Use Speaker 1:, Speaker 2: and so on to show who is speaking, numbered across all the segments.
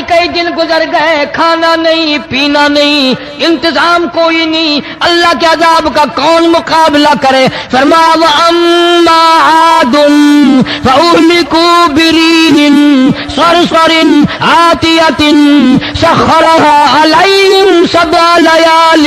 Speaker 1: کئی دن گزر گئے، کھانا نہیں، پینا نہیں، انتظام کوئی نہیں، اللہ کے عذاب کا کون مقابلہ کرے؟ فرمایا وَأَمَّا عَادٌ فَأُهْلِكُوا بِرِيحٍ صَرْصَرٍ عَاتِيَةٍ سَخَّرَهَا عَلَيْهِمْ سَبْعَ لَيَالٍ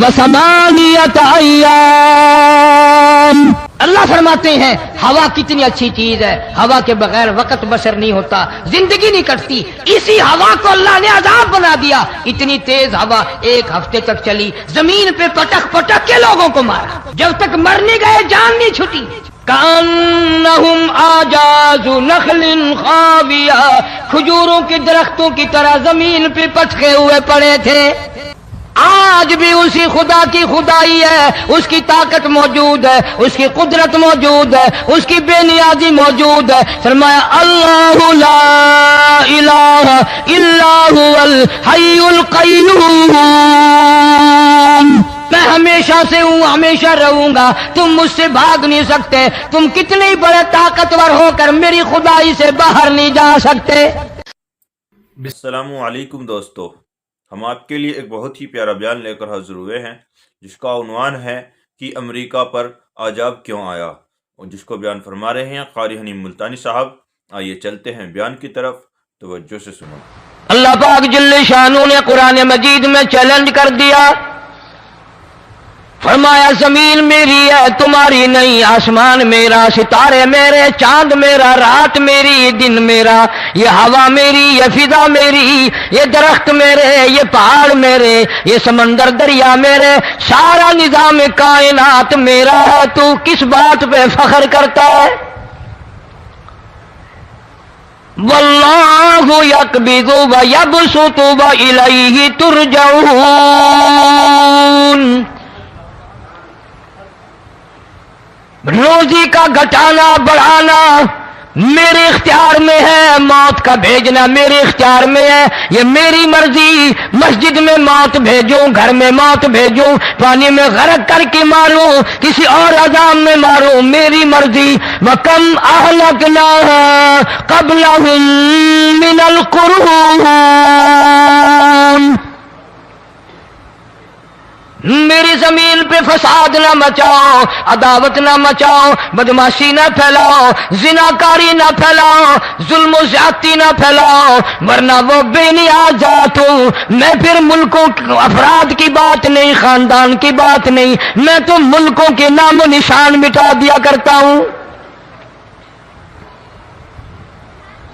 Speaker 1: وَثَمَانِيَةَ أَيَّامٍ۔ اللہ فرماتے ہیں ہوا کتنی اچھی چیز ہے، ہوا کے بغیر وقت بسر نہیں ہوتا، زندگی نہیں کٹتی، اسی ہوا کو اللہ نے عذاب بنا دیا۔ اتنی تیز ہوا ایک ہفتے تک چلی، زمین پہ پٹک پٹک کے لوگوں کو مارا، جب تک مر نہیں گئے جان نہیں چھٹی۔ کأنہم اعجاز نخل خاویہ، کھجوروں کے درختوں کی طرح زمین پہ پٹکے ہوئے پڑے تھے۔ آج بھی اسی خدا کی خدائی ہے، اس کی طاقت موجود ہے، اس کی قدرت موجود ہے، اس کی بے نیازی موجود ہے۔ فرمایا اللہ لا الہ الا هو الحی القیوم، میں ہمیشہ سے ہوں، ہمیشہ رہوں گا، تم مجھ سے بھاگ نہیں سکتے، تم کتنے ہی بڑے طاقتور ہو کر میری خدائی سے باہر نہیں جا سکتے۔
Speaker 2: السلام علیکم دوستو، ہم آپ کے لیے ایک بہت ہی پیارا بیان لے کر حاضر ہوئے ہیں جس کا عنوان ہے کہ امریکہ پر عذاب کیوں آیا، اور جس کو بیان فرما رہے ہیں قاری حنیم ملتانی صاحب۔ آئیے چلتے ہیں بیان کی طرف، توجہ سے سنو۔
Speaker 1: اللہ پاک جل شانہ نے قرآن مجید میں چیلنج کر دیا، فرمایا زمین میری ہے تمہاری نہیں، آسمان میرا، ستارے میرے، چاند میرا، رات میری، دن میرا، یہ ہوا میری، یہ فضا میری، یہ درخت میرے، یہ پہاڑ میرے، یہ سمندر دریا میرے، سارا نظام کائنات میرا ہے، تو کس بات پہ فخر کرتا ہے؟ واللہ یقبض ویبسط والیہ ترجعون، روزی کا گھٹانا بڑھانا میرے اختیار میں ہے، موت کا بھیجنا میرے اختیار میں ہے، یہ میری مرضی، مسجد میں موت بھیجوں، گھر میں موت بھیجوں، پانی میں غرق کر کے ماروں، کسی اور عذاب میں ماروں، میری مرضی۔ وَكَمْ أَهْلَكْنَا قَبْلَهُمْ مِنَ الْقُرُونِ، میری زمین پہ فساد نہ مچاؤ، عداوت نہ مچاؤ، بدماشی نہ پھیلاؤ، زناکاری نہ پھیلاؤ، ظلم و زیادتی نہ پھیلاؤ، ورنہ وہ بے نیاز ذات ہوں۔ میں پھر ملکوں افراد کی بات نہیں، خاندان کی بات نہیں، میں تو ملکوں کے نام و نشان مٹا دیا کرتا ہوں۔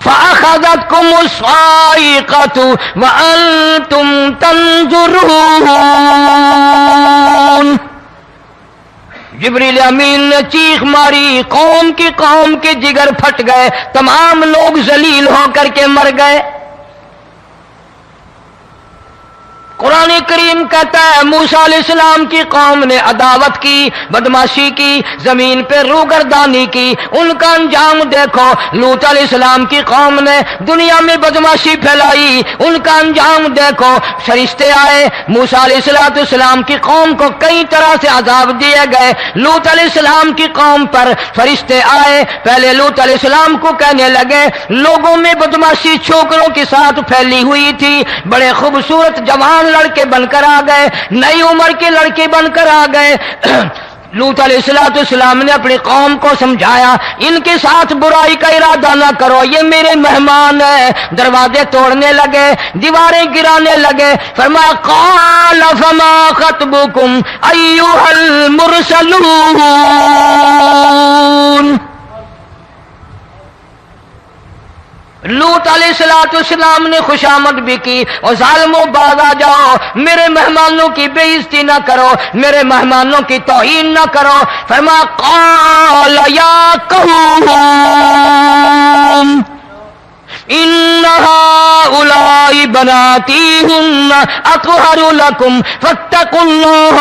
Speaker 1: فَأَخَذَتْكُمُ الصَّاعِقَةُ وَأَنْتُمْ تَنْظُرُونَ، جبریل امین نے چیخ ماری، قوم کے جگر پھٹ گئے، تمام لوگ ذلیل ہو کر کے مر گئے۔ قرآن کریم کہتا ہے موسیٰ علیہ السلام کی قوم نے عداوت کی، بدماشی کی، زمین پہ روگردانی کی، ان کا انجام دیکھو۔ لوط علیہ السلام کی قوم نے دنیا میں بدماشی پھیلائی، ان کا انجام دیکھو۔ فرشتے آئے، موسیٰ علیہ السلام کی قوم کو کئی طرح سے عذاب دیے گئے۔ لوط علیہ السلام کی قوم پر فرشتے آئے، پہلے لوط علیہ السلام کو کہنے لگے، لوگوں میں بدماشی چھوکروں کے ساتھ پھیلی ہوئی تھی، بڑے خوبصورت جوان لڑکے بن کر آ گئے، نئی عمر کے لڑکے بن کر آ گئے۔ لوط علیہ السلام نے اپنی قوم کو سمجھایا، ان کے ساتھ برائی کا ارادہ نہ کرو، یہ میرے مہمان ہیں۔ دروازے توڑنے لگے، دیواریں گرانے لگے۔ فرمایا قال فما خطبکم ایھا المرسلون، لوط علیہ السلام نے خوشامد بھی کی، اور ظالموں باز آ جاؤ، میرے مہمانوں کی بے عزتی نہ کرو، میرے مہمانوں کی توہین نہ کرو۔ فرمایا قال یا قوم ان هؤلاء بناتی هن اطہر لکم فاتقوا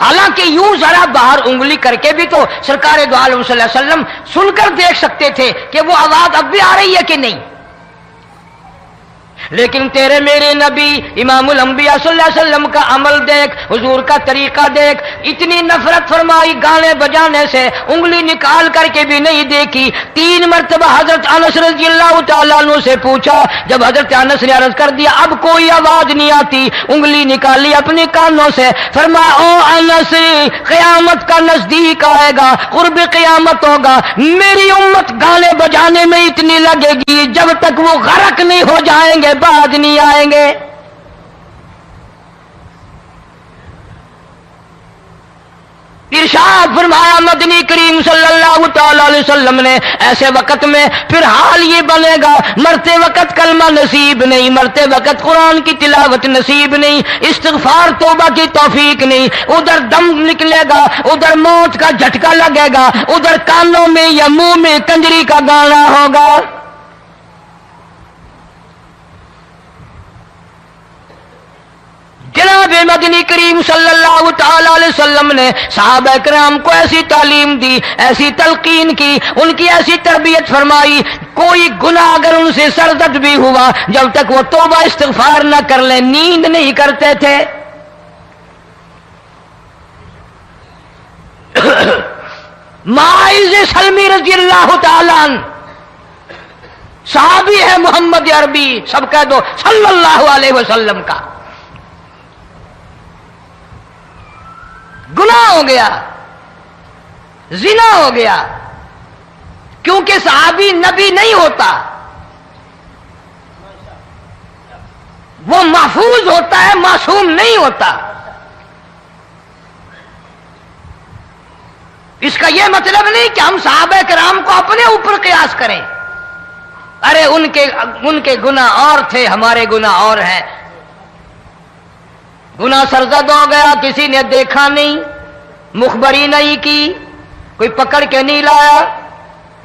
Speaker 1: حالانکہ یوں ذرا باہر انگلی کر کے بھی تو سرکار دو عالم صلی اللہ علیہ وسلم سن کر دیکھ سکتے تھے کہ وہ آواز اب بھی آ رہی ہے کہ نہیں. لیکن تیرے میرے نبی امام الانبیاء صلی اللہ علیہ وسلم کا عمل دیکھ، حضور کا طریقہ دیکھ، اتنی نفرت فرمائی گانے بجانے سے، انگلی نکال کر کے بھی نہیں دیکھی. 3 مرتبہ حضرت انس رضی اللہ تعالیٰ عنہ سے پوچھا، جب حضرت انس نے عرض کر دیا اب کوئی آواز نہیں آتی، انگلی نکالی اپنے کانوں سے، فرمایا او انس، قیامت کا نزدیک آئے گا، قرب قیامت ہوگا، میری امت گانے بجانے میں اتنی لگے گی جب تک وہ غرق نہیں ہو جائیں گے بعد نہیں آئیں گے. ارشاد فرمایا مدنی کریم صلی اللہ تعالی علیہ وسلم نے ایسے وقت میں پھر حال یہ بنے گا، مرتے وقت کلمہ نصیب نہیں، مرتے وقت قرآن کی تلاوت نصیب نہیں، استغفار توبہ کی توفیق نہیں، ادھر دم نکلے گا، ادھر موت کا جھٹکا لگے گا، ادھر کانوں میں یا منہ میں کنجری کا گانا ہوگا. جناب مدنی کریم صلی اللہ تعالی علیہ وسلم نے صحابہ کرام کو ایسی تعلیم دی، ایسی تلقین کی، ان کی ایسی تربیت فرمائی، کوئی گناہ اگر ان سے سرزد بھی ہوا جب تک وہ توبہ استغفار نہ کر لیں نیند نہیں کرتے تھے. معاذ سلمی رضی اللہ تعالیٰ عنہ صحابی ہے محمد عربی، سب کہہ دو صلی اللہ علیہ وسلم کا. گناہ ہو گیا، زنا ہو گیا، کیونکہ صحابی نبی نہیں ہوتا، وہ محفوظ ہوتا ہے، معصوم نہیں ہوتا. اس کا یہ مطلب نہیں کہ ہم صحابہ کرام کو اپنے اوپر قیاس کریں. ارے ان کے گناہ اور تھے، ہمارے گناہ اور ہیں. گناہ سرزد ہو گیا، کسی نے دیکھا نہیں، مخبری نہیں کی، کوئی پکڑ کے نہیں لایا،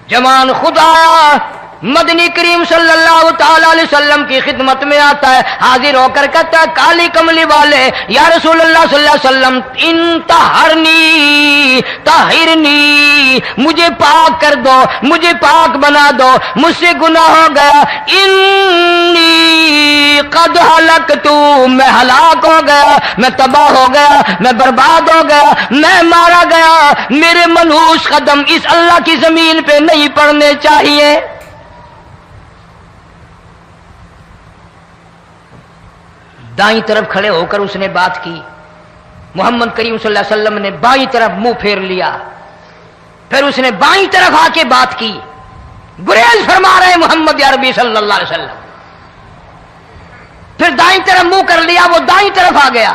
Speaker 1: جوان خود آیا، مدنی کریم صلی اللہ تعالی علیہ وسلم کی خدمت میں آتا ہے، حاضر ہو کر کہتا ہے کالی کملی والے یا رسول اللہ صلی اللہ علیہ وسلم انتہرنی طہرنی، مجھے پاک کر دو، مجھے پاک بنا دو، مجھ سے گناہ ہو گیا، انی قد ہلکت، میں ہلاک ہو گیا، میں تباہ ہو گیا، میں برباد ہو گیا، میں مارا گیا، میرے منحوس قدم اس اللہ کی زمین پہ نہیں پڑنے چاہیے. دائیں طرف کھڑے ہو کر اس نے بات کی، محمد کریم صلی اللہ علیہ وسلم نے بائیں طرف منہ پھیر لیا، پھر اس نے بائیں طرف آ کے بات کی. گریز فرما رہے محمد عربی صلی اللہ علیہ وسلم، پھر دائیں طرف منہ کر لیا، وہ دائیں طرف آ گیا.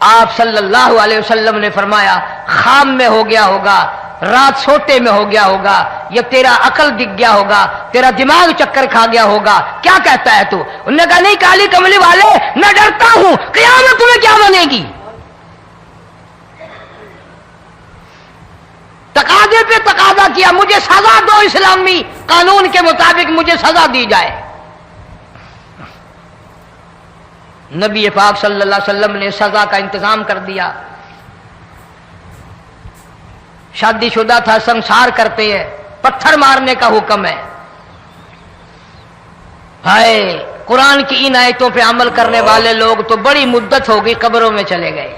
Speaker 1: آپ صلی اللہ علیہ وسلم نے فرمایا خام میں ہو گیا ہوگا، رات سوتے میں ہو گیا ہوگا، یا تیرا عقل دکھ گیا ہوگا، تیرا دماغ چکر کھا گیا ہوگا، کیا کہتا ہے تو؟ انہوں نے کہا نہیں کالی کملی والے، میں ڈرتا ہوں قیامت تمہیں کیا بنے گی. تقاضے پہ تقاضا کیا، مجھے سزا دو، اسلامی قانون کے مطابق مجھے سزا دی جائے. نبی پاک صلی اللہ علیہ وسلم نے سزا کا انتظام کر دیا. شادی شدہ تھا، سنسار کرتے ہیں، پتھر مارنے کا حکم ہے. ہائے قرآن کی ان آیتوں پہ عمل کرنے والے لوگ تو بڑی مدت ہو گئی قبروں میں چلے گئے.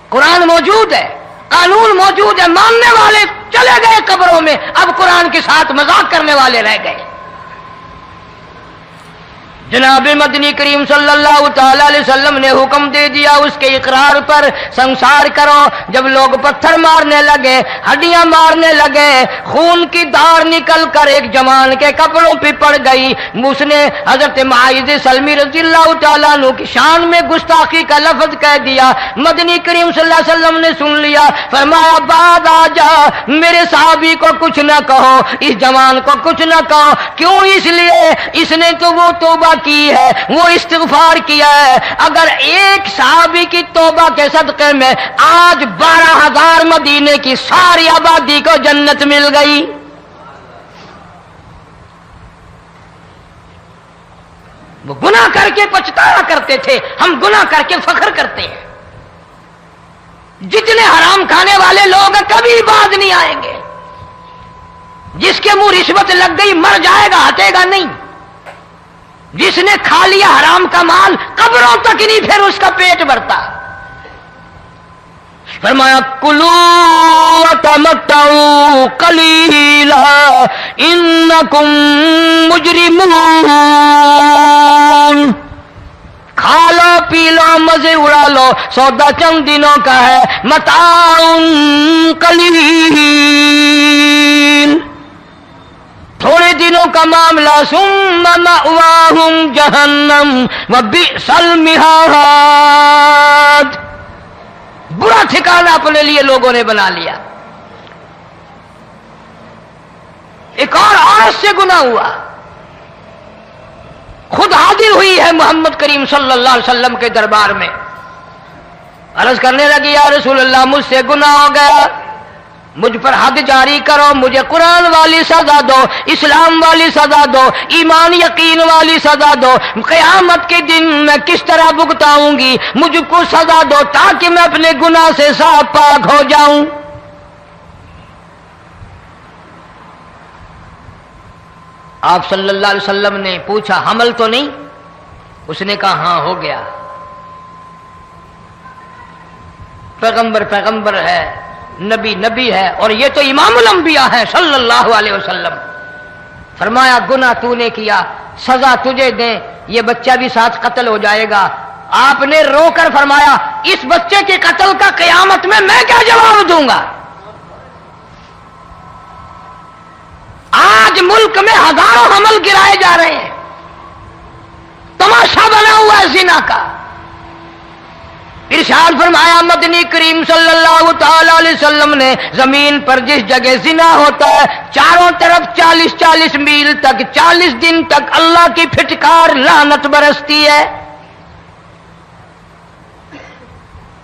Speaker 1: قرآن موجود ہے، قانون موجود ہے، ماننے والے چلے گئے قبروں میں، اب قرآن کے ساتھ مذاق کرنے والے رہ گئے. جناب مدنی کریم صلی اللہ تعالی علیہ وسلم نے حکم دے دیا اس کے اقرار پر سنسار کرو. جب لوگ پتھر مارنے لگے، ہڈیاں مارنے لگے، خون کی دھار نکل کر ایک جوان کے کپڑوں پہ پڑ گئی، اس نے حضرت معاذ سلمی رضی اللہ تعالیٰ عنہ کی شان میں گستاخی کا لفظ کہہ دیا. مدنی کریم صلی اللہ علیہ وسلم نے سن لیا، فرمایا بعد آ جا، میرے صحابی کو کچھ نہ کہو، اس جوان کو کچھ نہ کہو. کیوں؟ اس لیے اس نے تو وہ توبہ کی ہے، وہ استغفار کیا ہے. اگر ایک صحابی کی توبہ کے صدقے میں آج 12,000 مدینے کی ساری آبادی کو جنت مل گئی. وہ گناہ کر کے پچھتایا کرتے تھے، ہم گناہ کر کے فخر کرتے ہیں. جتنے حرام کھانے والے لوگ کبھی باز نہیں آئیں گے. جس کے منہ رشوت لگ گئی مر جائے گا, ہٹے گا نہیں. جس نے کھا لیا حرام کا مال قبروں تک نہیں پھر اس کا پیٹ بھرتا. فرمایا کلو وتمتعوا قلیلا انکم مجرمون. کھا لو پی لو مزے اڑا لو, سودا چند دنوں کا ہے. متاع قلیل, تھوڑے دنوں کا معاملہ. ثم مأواہم جہنم وبئس المہاد. برا ٹھکانہ اپنے لیے لوگوں نے بنا لیا. ایک اور عورت سے گناہ ہوا, خود حاضر ہوئی ہے محمد کریم صلی اللہ علیہ وسلم کے دربار میں. عرض کرنے لگی یا رسول اللہ مجھ سے گناہ ہو گیا, مجھ پر حد جاری کرو, مجھے قرآن والی سزا دو, اسلام والی سزا دو, ایمان یقین والی سزا دو. قیامت کے دن میں کس طرح بھگتاؤں گی, مجھ کو سزا دو تاکہ میں اپنے گناہ سے صاف پاک ہو جاؤں. آپ صلی اللہ علیہ وسلم نے پوچھا حمل تو نہیں؟ اس نے کہا ہاں ہو گیا. پیغمبر ہے, نبی ہے, اور یہ تو امام الانبیاء ہے صلی اللہ علیہ وسلم. فرمایا گناہ تو نے کیا, سزا تجھے دیں, یہ بچہ بھی ساتھ قتل ہو جائے گا. آپ نے رو کر فرمایا اس بچے کے قتل کا قیامت میں کیا جواب دوں گا؟ آج ملک میں ہزاروں حمل گرائے جا رہے ہیں, تماشا بنا ہوا ہے زنا کا. ارشاد فرمایا مدنی کریم صلی اللہ تعالی علیہ وسلم نے زمین پر جس جگہ زنا ہوتا ہے چاروں طرف 40 میل تک 40 دن تک اللہ کی پھٹکار لعنت برستی ہے.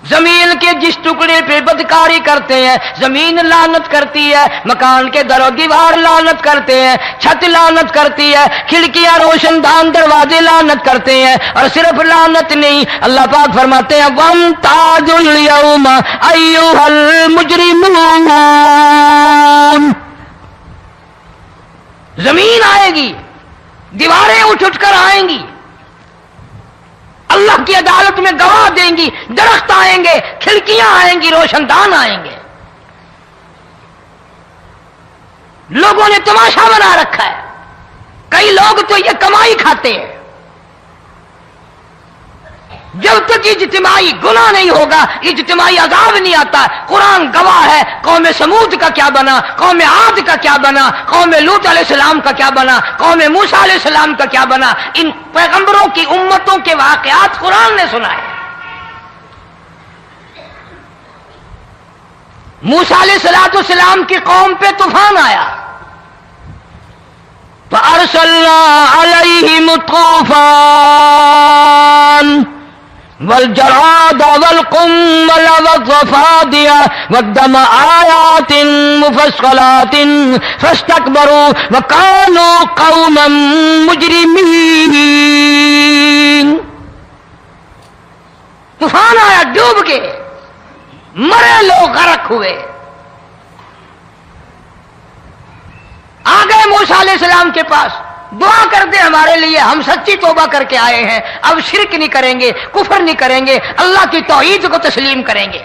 Speaker 1: زمین کے جس ٹکڑے پہ بدکاری کرتے ہیں زمین لعنت کرتی ہے, مکان کے در و دیوار لعنت کرتے ہیں, چھت لعنت کرتی ہے, کھڑکیاں روشن دان دروازے لعنت کرتے ہیں. اور صرف لعنت نہیں, اللہ پاک فرماتے ہیں وَامْتَازُوا الْيَوْمَ أَيُّهَا الْمُجْرِمُونَ. زمین آئے گی, دیواریں اٹھ کر آئیں گی, اللہ کی عدالت میں گواہ دیں گی, درخت آئیں گے, کھڑکیاں آئیں گی, روشن دان آئیں گے. لوگوں نے تماشا بنا رکھا ہے. کئی لوگ تو یہ کمائی کھاتے ہیں. جب تک اجتماعی گناہ نہیں ہوگا اجتماعی عذاب نہیں آتا. قرآن گواہ ہے, قوم سمود کا کیا بنا, قوم عاد کا کیا بنا, قوم لوط علیہ السلام کا کیا بنا, قوم موسیٰ علیہ السلام کا کیا بنا. ان پیغمبروں کی امتوں کے واقعات قرآن نے سنائے. موسیٰ علیہ السلام کی قوم پہ طوفان آیا, فَأَرْسَلْنَا عَلَيْهِمُ الطُّوفَانَ والجراد والقمل والضفادع والدم آيات مفصلات فاستكبروا وكانوا قوما مجرمين. طوفان آیا, ڈوب کے مرے لوگ, غرق ہوئے. آ گئے موسیٰ علیہ السلام کے پاس, دعا کر دے ہمارے لیے, ہم سچی توبہ کر کے آئے ہیں, اب شرک نہیں کریں گے, کفر نہیں کریں گے, اللہ کی توحید کو تسلیم کریں گے.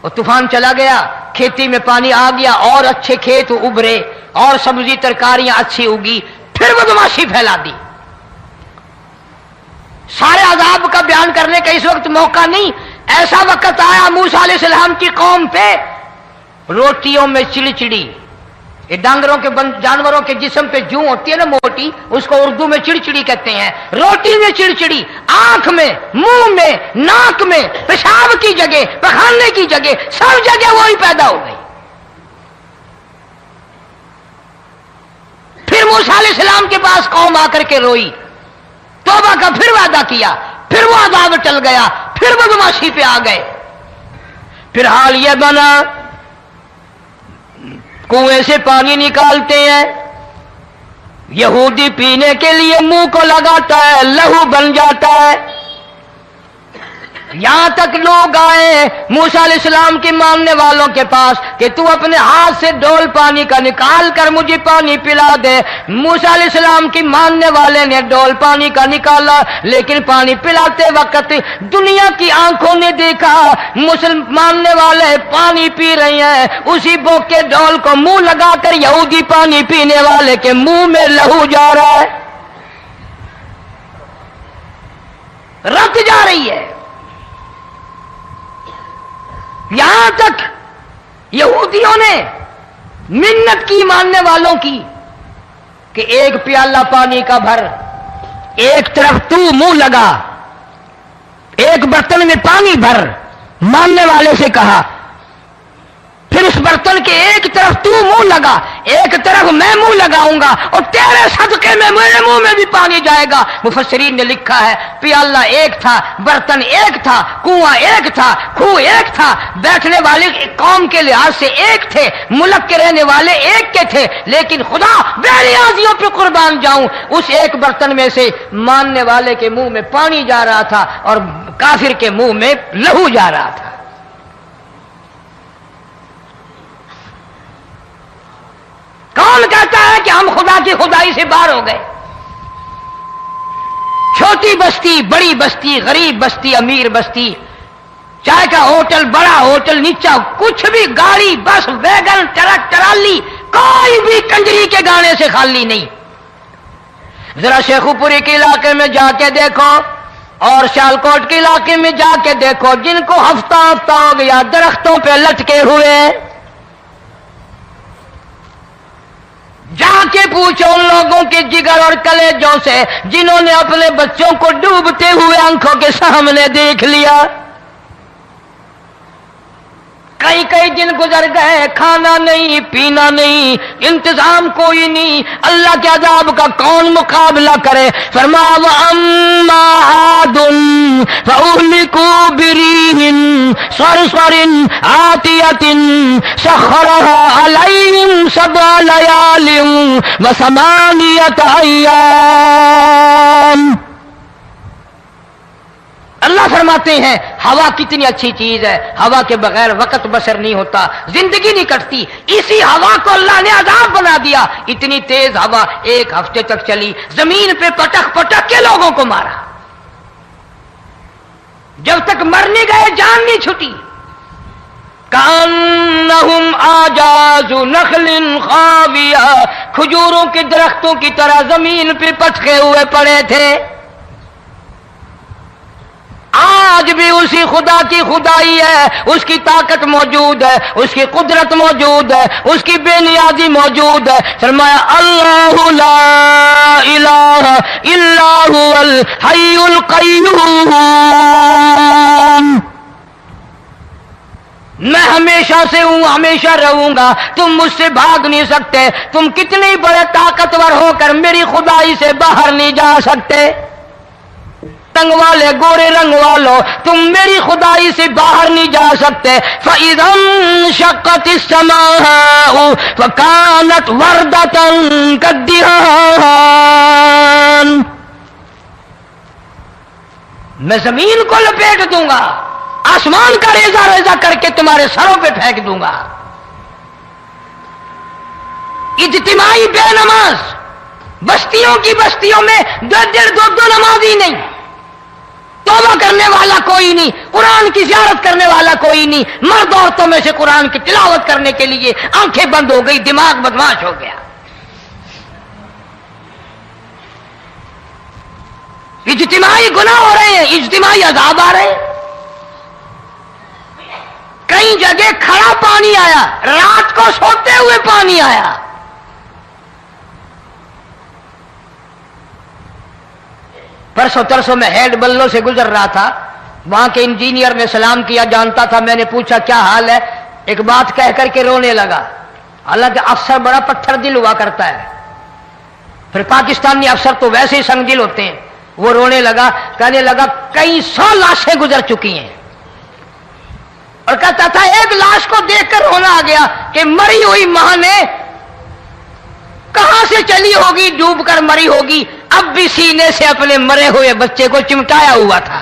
Speaker 1: اور طوفان چلا گیا, کھیتی میں پانی آ گیا, اور اچھے کھیت ابھرے, اور سبزی ترکاریاں اچھی اگی. پھر بدماشی پھیلا دی. سارے عذاب کا بیان کرنے کا اس وقت موقع نہیں. ایسا وقت آیا موسیٰ علیہ السلام کی قوم پہ روٹیوں میں چڑچڑی. یہ ڈانگروں کے جانوروں کے جسم پہ جوں ہوتی ہے نا موٹی, اس کو اردو میں چڑچڑی کہتے ہیں. روٹی میں چڑچڑی, آنکھ میں, منہ میں, ناک میں, پیشاب کی جگہ, پخانے کی جگہ, سب جگہ وہی پیدا ہو گئی. پھر موسیٰ علیہ السلام کے پاس قوم آ کر کے روئی, توبہ کا پھر وعدہ کیا, پھر وہ عذاب ٹل گیا, پھر بدماشی پہ آ گئے. پھر حال یہ بنا کنویں سے پانی نکالتے ہیں, یہودی پینے کے لیے منہ کو لگاتا ہے, لہو بن جاتا ہے. یہاں تک لوگ آئے موسیٰ علیہ السلام کی ماننے والوں کے پاس کہ تو اپنے ہاتھ سے ڈول پانی کا نکال کر مجھے پانی پلا دے۔ موسیٰ علیہ السلام کی ماننے والے نے ڈول پانی کا نکالا، لیکن پانی پلاتے وقت دنیا کی آنکھوں نے دیکھا مسلمان ماننے والے پانی پی رہے ہیں، اسی بوک کے ڈول کو منہ لگا کر یہودی پانی پینے والے کے منہ میں لہو جا رہا ہے، رت جا رہی ہے۔ یہاں تک یہودیوں نے منت کی ماننے والوں کی کہ ایک پیالہ پانی کا بھر، ایک طرف تو منہ لگا، ایک برتن میں پانی بھر، ماننے والے سے کہا، پھر اس برتن کے ایک طرف تو منہ لگا، ایک طرف میں منہ لگاؤں گا اور تیرے صدقے میں میرے منہ میں بھی پانی جائے گا۔ مفسرین نے لکھا ہے پیالہ ایک تھا، برتن ایک تھا، کنواں ایک تھا، کھوہ ایک تھا، بیٹھنے والے قوم کے لحاظ سے ایک تھے، ملک کے رہنے والے ایک کے تھے، لیکن خدا بے نیازیوں پہ قربان جاؤں، اس ایک برتن میں سے ماننے والے کے منہ میں پانی جا رہا تھا اور کافر کے منہ میں لہو جا رہا تھا۔ کون کہتا ہے کہ ہم خدا کی خدائی سے باہر ہو گئے؟ چھوٹی بستی، بڑی بستی، غریب بستی، امیر بستی، چائے کا ہوٹل، بڑا ہوٹل، نیچا کچھ بھی، گاڑی، بس، ویگن، ٹرک، ٹرالی، کوئی بھی کنجری کے گانے سے خالی نہیں۔ ذرا شیخو پوری کے علاقے میں جا کے دیکھو اور سیالکوٹ کے علاقے میں جا کے دیکھو، جن کو ہفتہ ہفتہ ہو گیا درختوں پہ لٹکے ہوئے، جا کے پوچھو ان لوگوں کے جگر اور کلیجوں سے جنہوں نے اپنے بچوں کو ڈوبتے ہوئے آنکھوں کے سامنے دیکھ لیا۔ کئی کئی دن گزر گئے، کھانا نہیں، پینا نہیں، انتظام کوئی نہیں، اللہ کے عذاب کا کون مقابلہ کرے؟ فرمایا وَأَمَّا عَادٌ فَأُهْلِكُوا بِرِيحٍ صَرْصَرٍ عَاتِيَةٍ سَخَّرَهَا عَلَيْهِمْ سَبْعَ لَيَالٍ وَثَمَانِيَةَ أَيَّامٍ۔ اللہ فرماتے ہیں ہوا کتنی اچھی چیز ہے، ہوا کے بغیر وقت بسر نہیں ہوتا، زندگی نہیں کٹتی، اسی ہوا کو اللہ نے عذاب بنا دیا۔ اتنی تیز ہوا ایک ہفتے تک چلی، زمین پہ پٹک پٹک کے لوگوں کو مارا، جب تک مر نہیں گئے جان نہیں چھٹی۔ کأنہم اعجاز نخل خاویہ، کھجوروں کے درختوں کی طرح زمین پہ پٹکے ہوئے پڑے تھے۔ آج بھی اسی خدا کی خدائی ہے، اس کی طاقت موجود ہے، اس کی قدرت موجود ہے، اس کی بے نیازی موجود ہے۔ فرمایا اللہ لا الہ الا هو الحی القیوم، میں ہمیشہ سے ہوں، ہمیشہ رہوں گا، تم مجھ سے بھاگ نہیں سکتے، تم کتنے بڑے طاقتور ہو کر میری خدائی سے باہر نہیں جا سکتے۔ رنگ والے، گورے رنگ والوں، تم میری خدائی سے باہر نہیں جا سکتے۔ فَإِذَا انشَقَّتِ السَّمَاءُ فَكَانَتْ وَرْدَةً كَالدِّهَانِ، میں زمین کو لپیٹ دوں گا، آسمان کا ریزہ ریزہ کر کے تمہارے سروں پہ پھینک دوں گا۔ اجتماعی بے نماز، بستیوں کی بستیوں میں دو نمازی نہیں، توبہ کرنے والا کوئی نہیں، قرآن کی زیارت کرنے والا کوئی نہیں، مرد عورتوں میں سے قرآن کی تلاوت کرنے کے لیے آنکھیں بند ہو گئی، دماغ بدماش ہو گیا۔ اجتماعی گناہ ہو رہے ہیں، اجتماعی عذاب آ رہے ہیں۔ کئی جگہ کھڑا پانی آیا، رات کو سوتے ہوئے پانی آیا۔ پرسوں ترسوں میں ہیڈ بلوں سے گزر رہا تھا، وہاں کے انجینئر نے سلام کیا، جانتا تھا، میں نے پوچھا کیا حال ہے، ایک بات کہہ کر کے رونے لگا، حالانکہ افسر بڑا پتھر دل ہوا کرتا ہے، پھر پاکستانی افسر تو ویسے ہی سنگ دل ہوتے ہیں۔ وہ رونے لگا، کہنے لگا کئی 100 لاشیں گزر چکی ہیں، اور کہتا تھا ایک لاش کو دیکھ کر رونا آ گیا کہ مری ہوئی ماں نے کہاں سے چلی ہوگی، ڈوب کر مری ہوگی، اب بھی سینے سے اپنے مرے ہوئے بچے کو چمٹایا ہوا تھا۔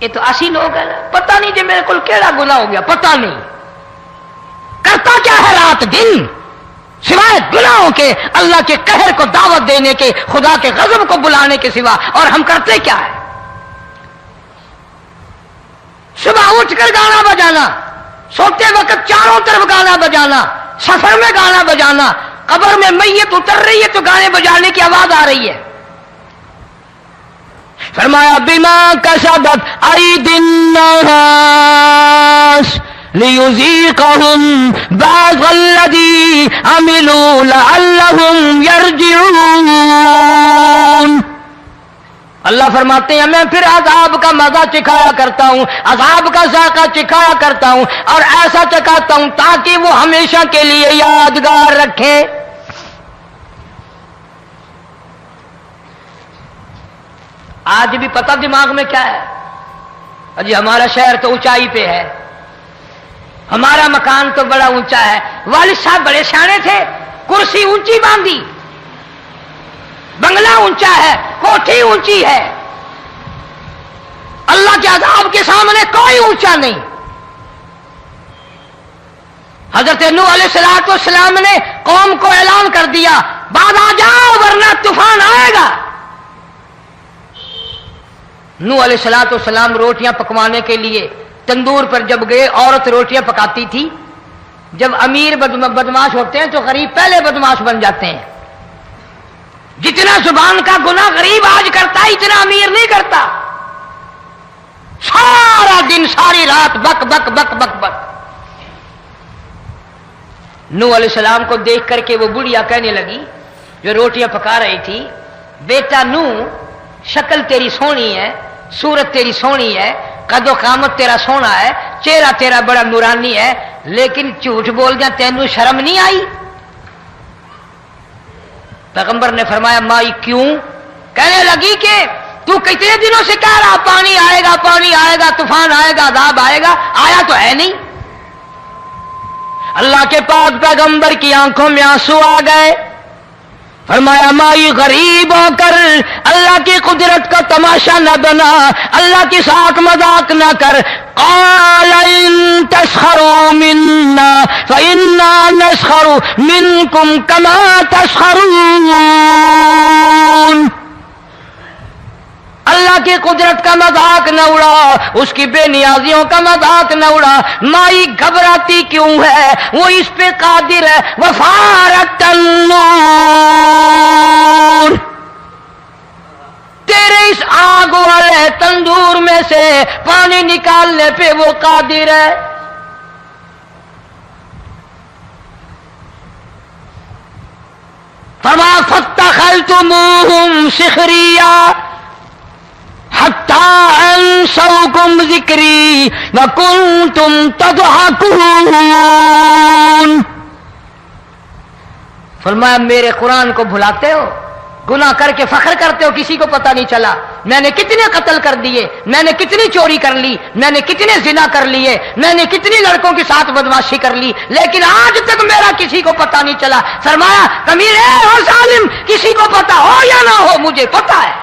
Speaker 1: یہ تو اسی لوگ ہیں نا، پتہ نہیں جی میرے کو کیڑا گناہ ہو گیا، پتہ نہیں کرتا کیا ہے رات دن سوائے گناہوں کے، اللہ کے قہر کو دعوت دینے کے، خدا کے غضب کو بلانے کے سوا، اور ہم کرتے کیا ہے؟ صبح اٹھ کر گانا بجانا، سوتے وقت چاروں طرف گانا بجانا، سفر میں گانا بجانا، قبر میں میت اتر رہی ہے تو گانے بجانے کی آواز آ رہی ہے۔ فرمایا بما کسبت ایدی الناس لیذیقہم بعض الذی عملوا لعلہم یرجعون۔ اللہ فرماتے ہیں میں پھر عذاب کا مزہ چکھایا کرتا ہوں، عذاب کا ذائقہ چکھایا کرتا ہوں، اور ایسا چکھاتا ہوں تاکہ وہ ہمیشہ کے لیے یادگار رکھے۔ آج بھی پتہ دماغ میں کیا ہے؟ جی ہمارا شہر تو اونچائی پہ ہے، ہمارا مکان تو بڑا اونچا ہے، والد صاحب بڑے سیانے تھے، کرسی اونچی باندھی، بنگلہ اونچا ہے، کوٹھی اونچی ہے، اللہ کے عذاب کے سامنے کوئی اونچا نہیں۔ حضرت نوح علیہ السلام نے قوم کو اعلان کر دیا بعد آ جاؤ ورنہ طوفان آئے گا۔ نوح علیہ السلام روٹیاں پکوانے کے لیے تندور پر جب گئے، عورت روٹیاں پکاتی تھی۔ جب امیر بدماش ہوتے ہیں تو غریب پہلے بدماش بن جاتے ہیں۔ جتنا زبان کا گناہ غریب آج کرتا ہے اتنا امیر نہیں کرتا۔ سارا دن ساری رات بک بک بک بک بک۔ نوح علیہ السلام کو دیکھ کر کے وہ بڑھیا کہنے لگی جو روٹیاں پکا رہی تھی، بیٹا نوح شکل تیری سونی ہے، صورت تیری سونی ہے، قد و قامت تیرا سونا ہے، چہرہ تیرا بڑا نورانی ہے، لیکن جھوٹ بول جا تینوں شرم نہیں آئی؟ پیغمبر نے فرمایا مائی کیوں؟ کہنے لگی کہ تو کتنے دنوں سے کہہ رہا پانی آئے گا، پانی آئے گا، طوفان آئے گا، عذاب آئے گا، آیا تو ہے نہیں۔ اللہ کے پاک پیغمبر کی آنکھوں میں آنسو آ گئے۔ فرمایا مائی غریب ہو کر اللہ کی قدرت کا تماشا نہ بنا، اللہ کی ساتھ مذاق نہ کر۔ قال ان تسخروا منا فإنا نسخر منكم كما تسخرون۔ اللہ کی قدرت کا مذاق نہ اڑا، اس کی بے نیازیوں کا مذاق نہ اڑا۔ مائی گھبراتی کیوں ہے؟ وہ اس پہ قادر ہے۔ وفارت النور، تیرے اس آگ والے تندور میں سے پانی نکالنے پہ وہ قادر ہے۔ فما فاتخذتموہم سخریا حتی انسوکم ذکری وکنتم تضحکون۔ فرمایا میرے قرآن کو بھلاتے ہو، گناہ کر کے فخر کرتے ہو، کسی کو پتہ نہیں چلا میں نے کتنے قتل کر دیے، میں نے کتنی چوری کر لی، میں نے کتنے زنا کر لیے، میں نے کتنی لڑکوں کے ساتھ بدماشی کر لی، لیکن آج تک میرا کسی کو پتہ نہیں چلا۔ فرمایا کمینے اور ظالم، کسی کو پتہ ہو یا نہ ہو مجھے پتہ ہے،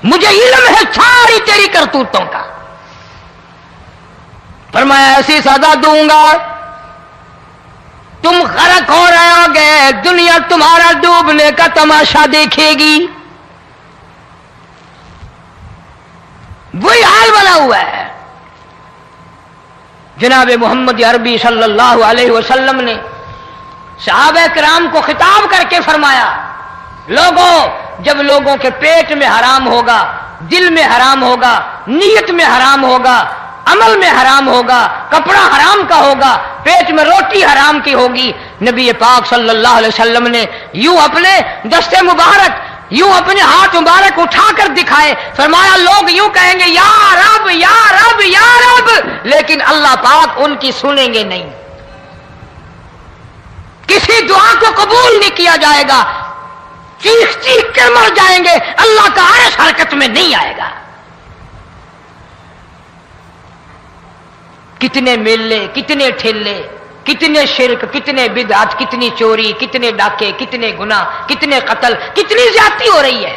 Speaker 1: مجھے علم ہے ساری تیری کرتوتوں کا۔ فرمایا ایسی سزا دوں گا تم غرق ہو رہے ہو گے، دنیا تمہارا ڈوبنے کا تماشا دیکھے گی۔ وہی حال بنا ہوا ہے۔ جناب محمد عربی صلی اللہ علیہ وسلم نے صحابہ کرام کو خطاب کر کے فرمایا لوگوں، جب لوگوں کے پیٹ میں حرام ہوگا، دل میں حرام ہوگا، نیت میں حرام ہوگا، عمل میں حرام ہوگا، کپڑا حرام کا ہوگا، پیٹ میں روٹی حرام کی ہوگی، نبی پاک صلی اللہ علیہ وسلم نے یوں اپنے دستے مبارک، یوں اپنے ہاتھ مبارک اٹھا کر دکھائے، فرمایا لوگ یوں کہیں گے یا رب یا رب یا رب، لیکن اللہ پاک ان کی سنیں گے نہیں، کسی دعا کو قبول نہیں کیا جائے گا، چیخ چیخ کر مر جائیں گے، اللہ کا عرش حرکت میں نہیں آئے گا۔ کتنے میلے، کتنے ٹھیلے، کتنے شرک، کتنے بدعت، کتنی چوری، کتنے ڈاکے، کتنے گناہ، کتنے قتل، کتنی زیادتی ہو رہی ہے۔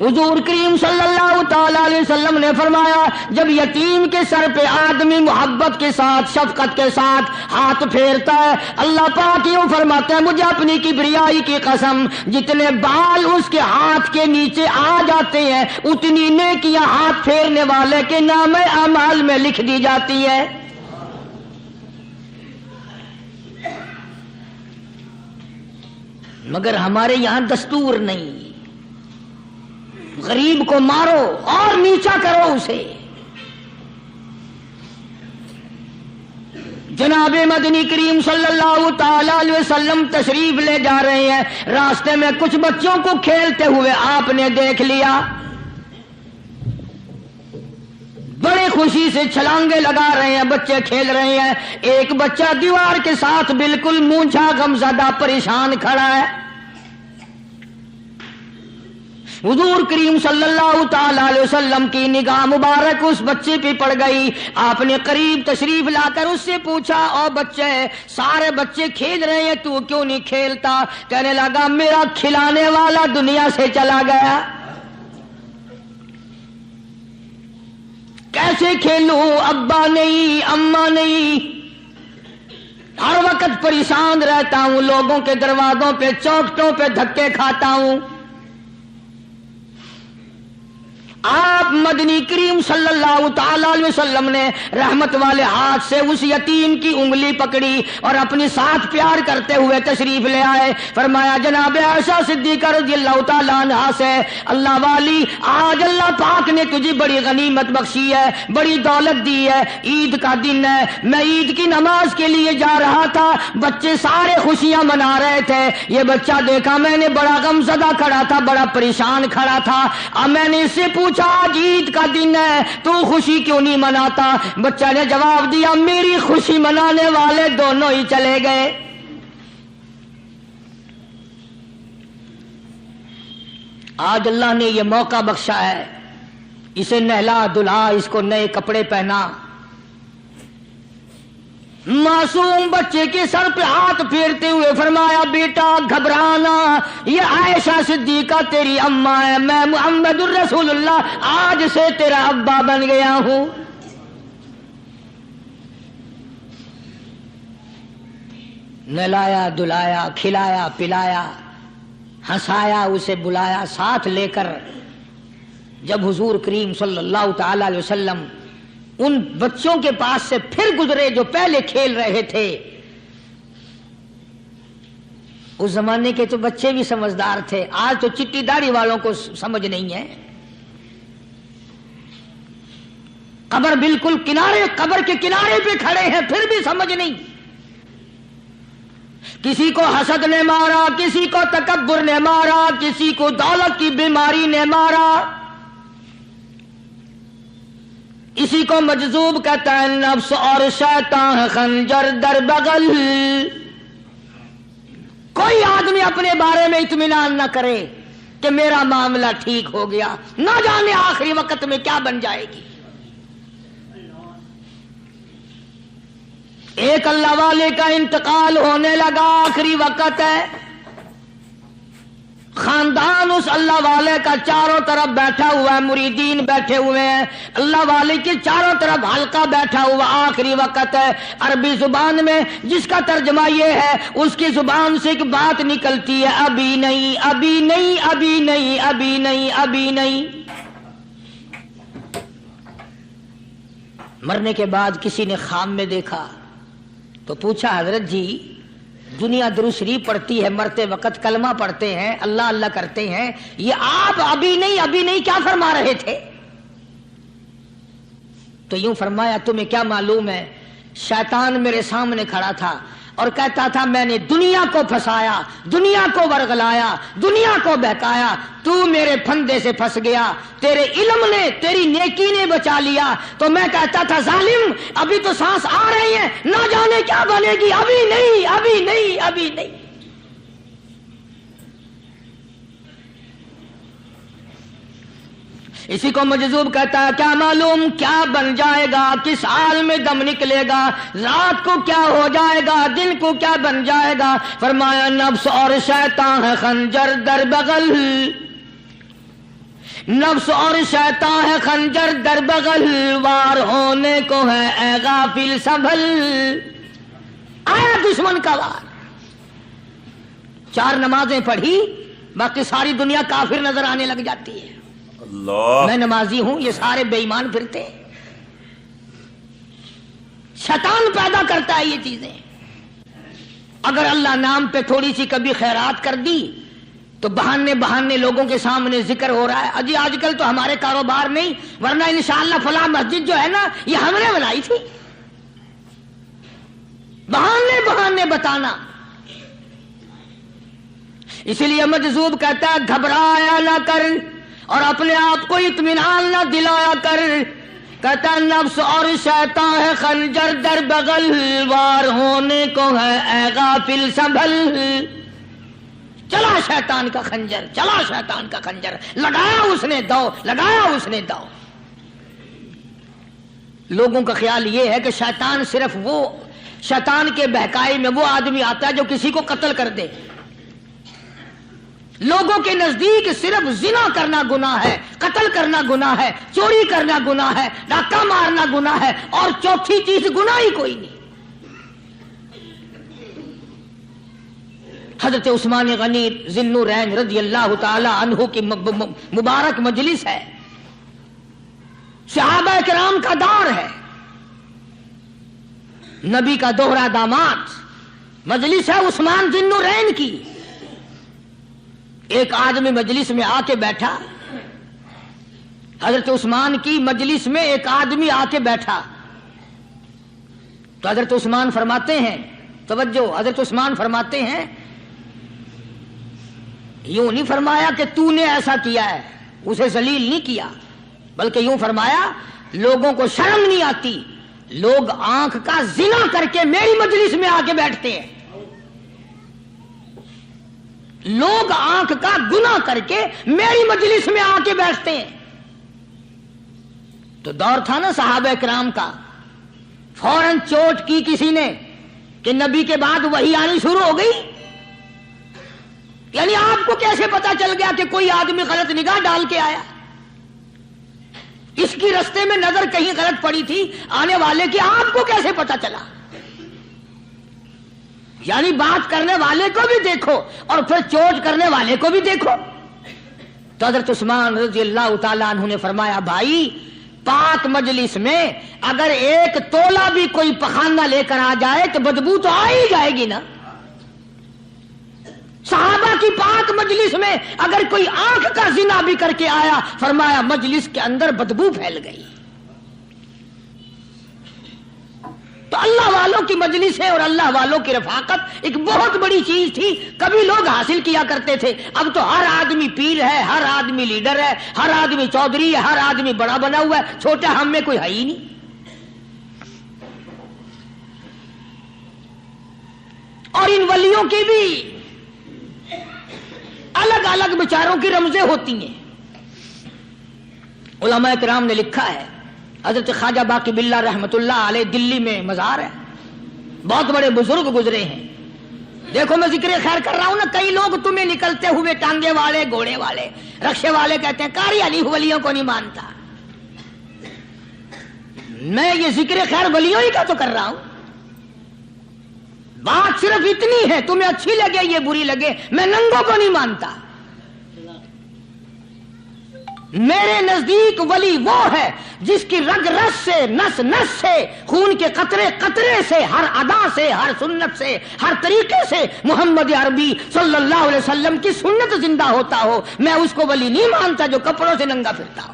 Speaker 1: حضور کریم صلی اللہ تعالی علیہ وسلم نے فرمایا جب یتیم کے سر پہ آدمی محبت کے ساتھ شفقت کے ساتھ ہاتھ پھیرتا ہے، اللہ پاک یوں فرماتا ہے مجھے اپنی کبریائی کی قسم جتنے بال اس کے ہاتھ کے نیچے آ جاتے ہیں اتنی نیکیاں ہاتھ پھیرنے والے کے نام اعمال میں لکھ دی جاتی ہے۔ مگر ہمارے یہاں دستور نہیں، غریب کو مارو اور نیچا کرو اسے۔ جناب مدنی کریم صلی اللہ تعالی علیہ وسلم تشریف لے جا رہے ہیں، راستے میں کچھ بچوں کو کھیلتے ہوئے آپ نے دیکھ لیا، بڑی خوشی سے چھلانگے لگا رہے ہیں، بچے کھیل رہے ہیں، ایک بچہ دیوار کے ساتھ بالکل مونجھا غمزدہ پریشان کھڑا ہے۔ حضور کریم صلی اللہ تعالی علیہ وسلم کی نگاہ مبارک اس بچے پہ پڑ گئی، آپ نے قریب تشریف لا کر اس سے پوچھا او بچے سارے بچے کھیل رہے ہیں تو کیوں نہیں کھیلتا؟ کہنے لگا میرا کھلانے والا دنیا سے چلا گیا، کیسے کھیلوں، ابا نہیں اماں نہیں، ہر وقت پریشان رہتا ہوں، لوگوں کے دروازوں پہ چوکھٹوں پہ دھکے کھاتا ہوں۔ آپ مدنی کریم صلی اللہ تعالی علیہ وسلم نے رحمت والے ہاتھ سے اس یتیم کی انگلی پکڑی اور اپنی ساتھ پیار کرتے ہوئے تشریف لے آئے، فرمایا جناب عائشہ صدیقہ رضی اللہ تعالی عنہا سے اللہ والی آج اللہ پاک نے تجھے بڑی غنیمت بخشی ہے، بڑی دولت دی ہے، عید کا دن ہے، میں عید کی نماز کے لیے جا رہا تھا، بچے سارے خوشیاں منا رہے تھے، یہ بچہ دیکھا میں نے بڑا غمزدہ کھڑا تھا، بڑا پریشان کھڑا تھا، اب میں نے اس سے پوچھا آج عید کا دن ہے تو خوشی کیوں نہیں مناتا؟ بچہ نے جواب دیا میری خوشی منانے والے دونوں ہی چلے گئے۔ آج اللہ نے یہ موقع بخشا ہے، اسے نہلا دھلا، اس کو نئے کپڑے پہنا، معصوم بچے کے سر پہ ہاتھ پھیرتے ہوئے فرمایا بیٹا گھبرانا، یہ عائشہ صدیقہ تیری اماں ہے، میں محمد الرسول اللہ آج سے تیرا ابا بن گیا ہوں۔ نہلایا دھلایا، کھلایا پلایا، ہنسایا، اسے بلایا ساتھ لے کر، جب حضور کریم صلی اللہ تعالی علیہ وسلم ان بچوں کے پاس سے پھر گزرے جو پہلے کھیل رہے تھے، اس زمانے کے تو بچے بھی سمجھدار تھے، آج تو چٹی داڑھی والوں کو سمجھ نہیں ہے، قبر بالکل کنارے، قبر کے کنارے پہ کھڑے ہیں پھر بھی سمجھ نہیں، کسی کو حسد نے مارا، کسی کو تکبر نے مارا، کسی کو دولت کی بیماری نے مارا، اسی کو مجذوب کہتا ہے، نفس اور شیطان خنجر در بغل۔ کوئی آدمی اپنے بارے میں اطمینان نہ کرے کہ میرا معاملہ ٹھیک ہو گیا، نہ جانے آخری وقت میں کیا بن جائے گی۔ ایک اللہ والے کا انتقال ہونے لگا، آخری وقت ہے، خاندان اس اللہ والے کا چاروں طرف بیٹھا ہوا ہے، مریدین بیٹھے ہوئے ہیں، اللہ والے کے چاروں طرف حلقہ بیٹھا ہوا، آخری وقت ہے۔ عربی زبان میں جس کا ترجمہ یہ ہے، اس کی زبان سے ایک بات نکلتی ہے، ابھی نہیں ابھی نہیں ابھی نہیں ابھی نہیں ابھی نہیں۔ مرنے کے بعد کسی نے خواب میں دیکھا تو پوچھا حضرت جی دنیا درود شریف پڑھتی ہے، مرتے وقت کلمہ پڑھتے ہیں، اللہ اللہ کرتے ہیں، یہ آپ ابھی نہیں کیا فرما رہے تھے؟ تو یوں فرمایا تمہیں کیا معلوم ہے، شیطان میرے سامنے کھڑا تھا اور کہتا تھا میں نے دنیا کو پھنسایا، دنیا کو ورغلایا، دنیا کو بہکایا، تو میرے پھندے سے پھنس گیا، تیرے علم نے، تیری نیکی نے بچا لیا۔ تو میں کہتا تھا ظالم ابھی تو سانس آ رہی ہے، نہ جانے کیا بنے گی، ابھی نہیں ابھی نہیں ابھی نہیں۔ اسی کو مجذوب کہتا ہے، کیا معلوم کیا بن جائے گا، کس حال میں دم نکلے گا، رات کو کیا ہو جائے گا، دن کو کیا بن جائے گا؟ فرمایا نفس اور شیطان ہے خنجر در بغل، نفس اور شیطان ہے خنجر در بغل، وار ہونے کو ہے اے غافل سنبھل۔ آیا دشمن کا وار، 4 نمازیں پڑھی باقی ساری دنیا کافر نظر آنے لگ جاتی ہے۔
Speaker 2: اللہ،
Speaker 1: میں نمازی ہوں، یہ سارے بے ایمان پھرتے ہیں۔ شیطان پیدا کرتا ہے یہ چیزیں۔ اگر اللہ نام پہ تھوڑی سی کبھی خیرات کر دی تو بہانے لوگوں کے سامنے ذکر ہو رہا ہے، اجی آج کل تو ہمارے کاروبار نہیں، ورنہ انشاءاللہ فلاں مسجد جو ہے نا یہ ہم نے بنائی تھی۔ بہانے بتانا۔ اسی لیے مجذوب کہتا ہے گھبرایا نہ کر اور اپنے آپ کو اطمینان نہ دلایا کر، کہتا ہے نفس اور شیطان ہے خنجر در بغل، وار ہونے کو ہے اے غافل سنبھل۔ چلا شیطان کا خنجر، چلا شیطان کا خنجر، لگایا اس نے دو، لگایا اس نے دو۔ لوگوں کا خیال یہ ہے کہ شیطان صرف وہ، شیطان کے بہکائی میں وہ آدمی آتا ہے جو کسی کو قتل کر دے۔ لوگوں کے نزدیک صرف زنا کرنا گناہ ہے، قتل کرنا گناہ ہے، چوری کرنا گناہ ہے، ڈاکہ مارنا گناہ ہے، اور چوتھی چیز گناہ ہی کوئی نہیں۔ حضرت عثمان غنی ذی النورین رضی اللہ تعالی عنہ کی مبارک مجلس ہے، صحابہ کرام کا دور ہے، نبی کا دوہرا داماد، مجلس ہے عثمان ذی النورین کی۔ ایک آدمی مجلس میں آ کے بیٹھا، حضرت عثمان کی مجلس میں ایک آدمی آ کے بیٹھا تو حضرت عثمان فرماتے ہیں، توجہ، حضرت عثمان فرماتے ہیں، یوں نہیں فرمایا کہ تو نے ایسا کیا ہے، اسے ذلیل نہیں کیا، بلکہ یوں فرمایا لوگوں کو شرم نہیں آتی، لوگ آنکھ کا زنا کر کے میری مجلس میں آ کے بیٹھتے ہیں، لوگ آنکھ کا گناہ کر کے میری مجلس میں آ کے بیٹھتے ہیں۔ تو دور تھا نا صحابہ کرام کا، فوراً چوٹ کی کسی نے کہ نبی کے بعد وحی آنی شروع ہو گئی۔ یعنی آپ کو کیسے پتا چل گیا کہ کوئی آدمی غلط نگاہ ڈال کے آیا؟ اس کی رستے میں نظر کہیں غلط پڑی تھی آنے والے کی، آپ کو کیسے پتا چلا؟ یعنی بات کرنے والے کو بھی دیکھو اور پھر چوٹ کرنے والے کو بھی دیکھو۔ تو حضرت عثمان رضی اللہ تعالیٰ عنہ نے فرمایا، بھائی پاک مجلس میں اگر ایک تولا بھی کوئی پخانہ لے کر آ جائے تو بدبو تو آ ہی جائے گی نا۔ صحابہ کی پاک مجلس میں اگر کوئی آنکھ کا زنا بھی کر کے آیا، فرمایا مجلس کے اندر بدبو پھیل گئی۔ تو اللہ والوں کی مجلسیں اور اللہ والوں کی رفاقت ایک بہت بڑی چیز تھی، کبھی لوگ حاصل کیا کرتے تھے۔ اب تو ہر آدمی پیر ہے، ہر آدمی لیڈر ہے، ہر آدمی چودھری ہے، ہر آدمی بڑا بنا ہوا ہے، چھوٹا ہم میں کوئی ہے ہی نہیں۔ اور ان ولیوں کی بھی الگ الگ بیچاروں کی رمزیں ہوتی ہیں۔ علماء کرام نے لکھا ہے، حضرت خواجہ باقی باللہ رحمت اللہ علیہ دلی میں مزار ہے، بہت بڑے بزرگ گزرے ہیں۔ دیکھو میں ذکر خیر کر رہا ہوں نا، کئی لوگ تمہیں نکلتے ہوئے ٹانگے والے، گھوڑے والے، رکشے والے کہتے ہیں قاری علی ولیوں کو نہیں مانتا۔ میں یہ ذکر خیر ولیوں ہی کا تو کر رہا ہوں۔ بات صرف اتنی ہے، تمہیں اچھی لگے یہ بری لگے، میں ننگوں کو نہیں مانتا۔ میرے نزدیک ولی وہ ہے جس کی رگ رس سے، نس نس سے، خون کے قطرے قطرے سے، ہر ادا سے، ہر سنت سے، ہر طریقے سے محمد عربی صلی اللہ علیہ وسلم کی سنت زندہ ہوتا ہو۔ میں اس کو ولی نہیں مانتا جو کپڑوں سے ننگا پھرتا ہو۔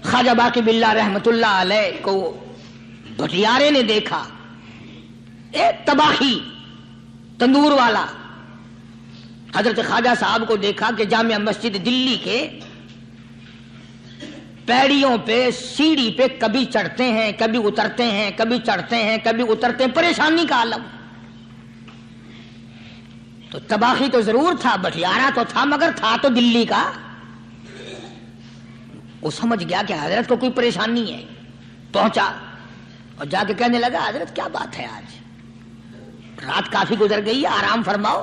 Speaker 1: خواجہ باقی باللہ رحمت اللہ علیہ کو بھٹیارے نے دیکھا، ایک تباہی تندور والا، حضرت خواجہ صاحب کو دیکھا کہ جامع مسجد دلی کے پیڑیوں پہ، سیڑھی پہ کبھی چڑھتے ہیں، کبھی اترتے ہیں، کبھی چڑھتے ہیں، کبھی اترتے ہیں، پریشانی کا عالم۔ تو تباہی تو ضرور تھا، بھٹیارا تو تھا، مگر تھا تو دلی کا۔ وہ سمجھ گیا کہ حضرت کو کوئی پریشانی ہے، پہنچا اور جا کے کہنے لگا، حضرت کیا بات ہے، آج رات کافی گزر گئی ہے، آرام فرماؤ۔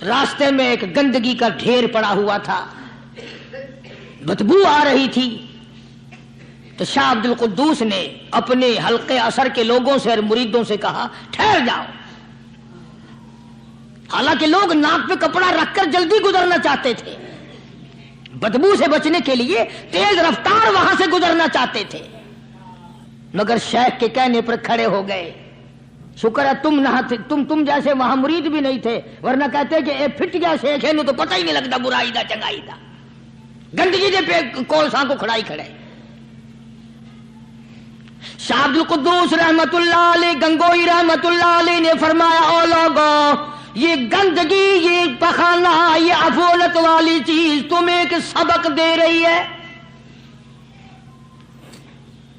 Speaker 1: راستے میں ایک گندگی کا ڈھیر پڑا ہوا تھا، بدبو آ رہی تھی، تو شاہ عبد القدوس نے اپنے حلقے اثر کے لوگوں سے اور مریدوں سے کہا ٹھہر جاؤ۔ حالانکہ لوگ ناک پہ کپڑا رکھ کر جلدی گزرنا چاہتے تھے، بدبو سے بچنے کے لیے تیز رفتار وہاں سے گزرنا چاہتے تھے، مگر شیخ کے کہنے پر کھڑے ہو گئے۔ شکر ہے تم جیسے وہاں مرید بھی نہیں تھے، ورنہ کہتے کہ اے پھٹ گیا شیخ ہے، تو پتہ ہی نہیں لگتا برائی دا چنگائی دا، گندگی دے پہ کولساں کو کھڑائی کھڑے۔ شاہ عبد القدوس رحمت اللہ علیہ گنگوئی رحمت اللہ علیہ نے فرمایا او لوگوں، یہ گندگی، یہ پخانہ، یہ افولت والی چیز تمہیں ایک سبق دے رہی ہے۔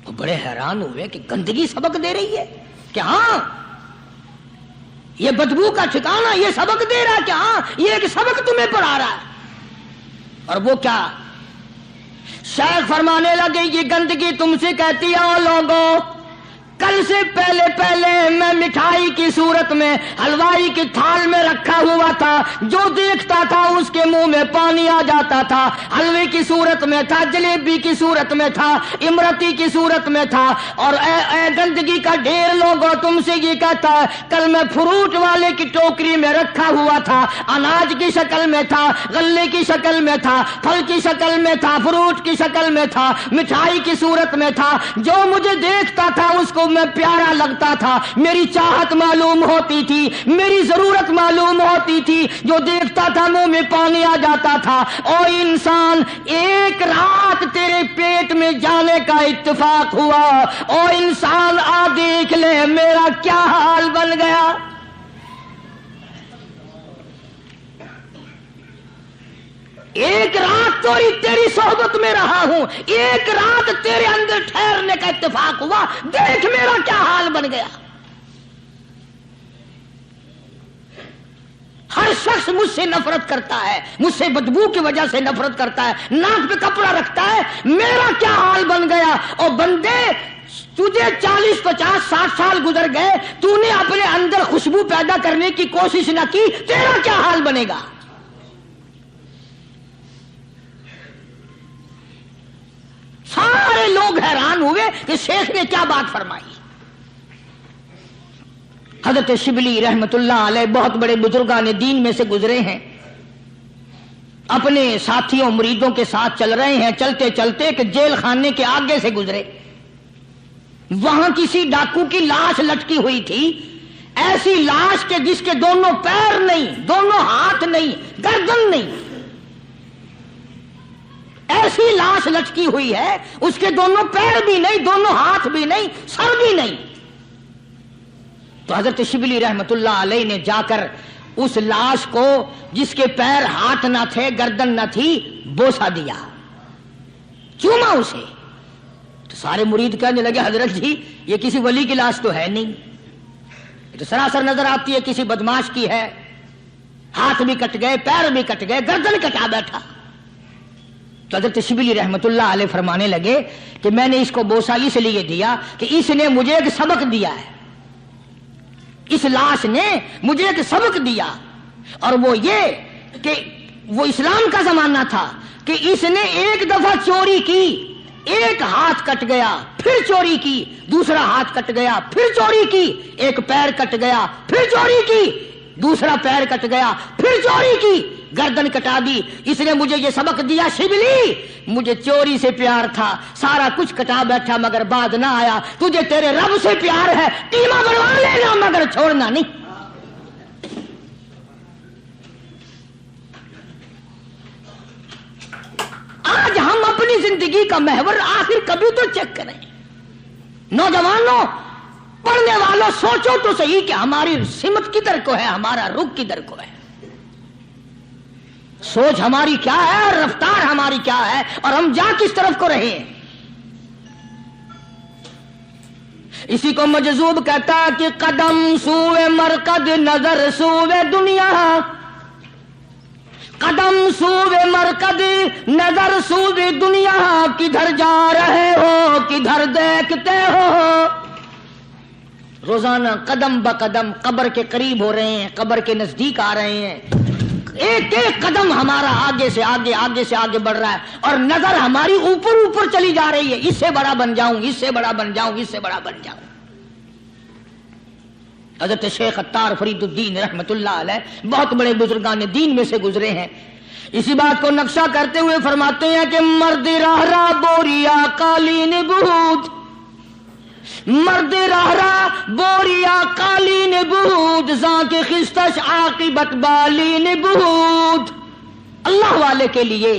Speaker 1: تو بڑے حیران ہوئے کہ گندگی سبق دے رہی ہے کہ ہاں یہ بدبو کا ٹھکانہ یہ سبق دے رہا ہے کہ ہاں یہ ایک سبق تمہیں پڑھا رہا ہے۔ اور وہ کیا؟ شیخ فرمانے لگے یہ گندگی تم سے کہتی ہے او لوگوں، کل سے پہلے میں مٹھائی کی صورت میں حلوائی کی تھال میں رکھا ہوا تھا، جو دیکھتا تھا اس کے منہ میں پانی آ جاتا تھا، حلوے کی صورت میں تھا، جلیبی کی صورت میں تھا، امرتی کی صورت میں تھا، اور اے گندگی کا ڈھیر لوگوں تم سے یہ کہتا ہے کل میں فروٹ والے کی ٹوکری میں رکھا ہوا تھا، اناج کی شکل میں تھا، غلے کی شکل میں تھا، پھل کی شکل میں تھا، فروٹ کی شکل میں تھا، مٹھائی کی صورت میں تھا، جو مجھے دیکھتا تھا اس کو میں پیارا لگتا تھا، میری چاہت معلوم ہوتی تھی، میری ضرورت معلوم ہوتی تھی، جو دیکھتا تھا منہ میں پانی آ جاتا تھا۔ او انسان، ایک رات تیرے پیٹ میں جانے کا اتفاق ہوا، او انسان آ دیکھ لے میرا کیا حال بن گیا۔ ایک رات تیری صحبت میں رہا ہوں، ایک رات تیرے اندر ٹھہرنے کا اتفاق ہوا، دیکھ میرا کیا حال بن گیا۔ ہر شخص مجھ سے نفرت کرتا ہے، مجھ سے بدبو کی وجہ سے نفرت کرتا ہے، ناک پہ کپڑا رکھتا ہے، میرا کیا حال بن گیا۔ اور بندے تجھے 40 50 60 سال گزر گئے، تو نے اپنے اندر خوشبو پیدا کرنے کی کوشش نہ کی، تیرا کیا حال بنے گا۔ سارے لوگ حیران ہوئے کہ شیخ نے کیا بات فرمائی۔ حضرت شبلی رحمت اللہ علیہ بہت بڑے بزرگان دین میں سے گزرے ہیں، اپنے ساتھیوں مریدوں کے ساتھ چل رہے ہیں، چلتے چلتے کہ جیل خانے کے آگے سے گزرے، وہاں کسی ڈاکو کی لاش لٹکی ہوئی تھی، ایسی لاش کے جس کے دونوں پیر نہیں، دونوں ہاتھ نہیں، گردن نہیں، ایسی لاش لٹکی ہوئی ہے، اس کے دونوں پیر بھی نہیں، دونوں ہاتھ بھی نہیں، سر بھی نہیں۔ تو حضرت شبلی رحمت اللہ علیہ نے جا کر اس لاش کو جس کے پیر ہاتھ نہ تھے، گردن نہ تھی، بوسا دیا، چوما اسے۔ تو سارے مرید کہنے لگے حضرت جی یہ کسی ولی کی لاش تو ہے نہیں، یہ تو سراسر نظر آتی ہے کسی بدماش کی ہے، ہاتھ بھی کٹ گئے، پیر بھی کٹ گئے، گردن کٹا بیٹھا۔ تو حضرت شبلی رحمت اللہ علیہ فرمانے لگے کہ میں نے اس کو بوسا اس لیے دیا کہ اس نے مجھے ایک سبق دیا ہے، اس لاش نے مجھے ایک سبق دیا، اور وہ یہ کہ وہ اسلام کا زمانہ تھا کہ اس نے ایک دفعہ چوری کی، ایک ہاتھ کٹ گیا، پھر چوری کی، دوسرا ہاتھ کٹ گیا، پھر چوری کی، ایک پیر کٹ گیا، پھر چوری کی، دوسرا پیر کٹ گیا، پھر چوری کی، گردن کٹا دی۔ اس نے مجھے یہ سبق دیا شبلی مجھے چوری سے پیار تھا، سارا کچھ کٹا بیٹھا مگر بعد نہ آیا، تجھے تیرے رب سے پیار ہے، قیمہ بنوا لینا مگر چھوڑنا نہیں۔ آج ہم اپنی زندگی کا محور آخر کبھی تو چیک کریں۔ نوجوانوں، پڑھنے والوں، سوچو تو صحیح کہ ہماری سمت کدھر کو ہے، ہمارا رخ کدھر کو ہے، سوچ ہماری کیا ہے اور رفتار ہماری کیا ہے، اور ہم جا کس طرف کو رہے ہیں۔ اسی کو مجذوب کہتا ہے کہ قدم سوئے مرکز، نظر سوئے دنیا، قدم سوئے مرکز، نظر سوئے دنیا، کدھر جا رہے ہو کدھر دیکھتے ہو۔ روزانہ قدم بقدم قبر کے قریب ہو رہے ہیں، قبر کے نزدیک آ رہے ہیں، ایک ایک قدم ہمارا آگے سے آگے بڑھ رہا ہے اور نظر ہماری اوپر چلی جا رہی ہے، اس سے بڑا بن جاؤں، اس سے بڑا بن جاؤں، اس سے بڑا بن جاؤں۔ حضرت شیخ عطار فرید الدین رحمت اللہ علیہ بہت بڑے بزرگان دین میں سے گزرے ہیں، اسی بات کو نقشہ کرتے ہوئے فرماتے ہیں کہ مرد راہ راہ بوریا قالین بہود، مرد راہ راہ بوریا قالین بہود، زاں کے خستش عاقبت بالین بہود۔ اللہ والے کے لیے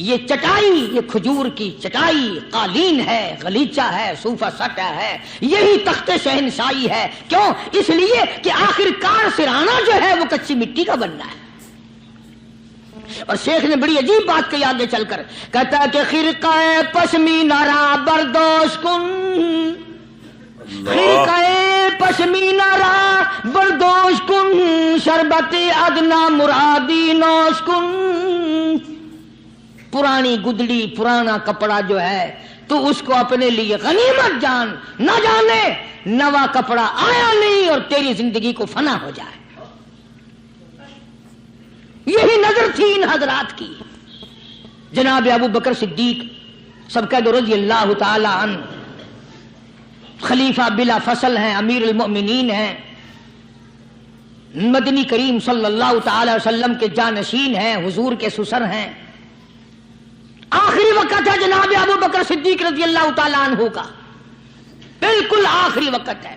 Speaker 1: یہ چٹائی، یہ کھجور کی چٹائی قالین ہے، غلیچہ ہے، صوفہ سٹا ہے، یہی تخت شہنشاہی ہے۔ کیوں؟ اس لیے کہ آخر کار سرہانہ جو ہے وہ کچی مٹی کا بننا ہے۔ اور شیخ نے بڑی عجیب بات کہی آگے چل کر، کہتا ہے کہ خرقہ پشمینہ را بردوش کن، خرقہ پشمینہ را بردوش کن، شربت ادنا مرادی نوش کن۔ پرانی گدڑی، پرانا کپڑا جو ہے تو اس کو اپنے لیے غنیمت جان، نہ جانے نوا کپڑا آیا نہیں اور تیری زندگی کو فنا ہو جائے۔ یہی نظر تھی ان حضرات کی۔ جناب ابو بکر صدیق سبقہ رضی اللہ تعالی عنہ خلیفہ بلا فصل ہیں، امیر المؤمنین ہیں، مدنی کریم صلی اللہ تعالی وسلم کے جانشین ہیں، حضور کے سسر ہیں۔ آخری وقت ہے جناب ابو بکر صدیق رضی اللہ تعالی عنہ کا، بالکل آخری وقت ہے۔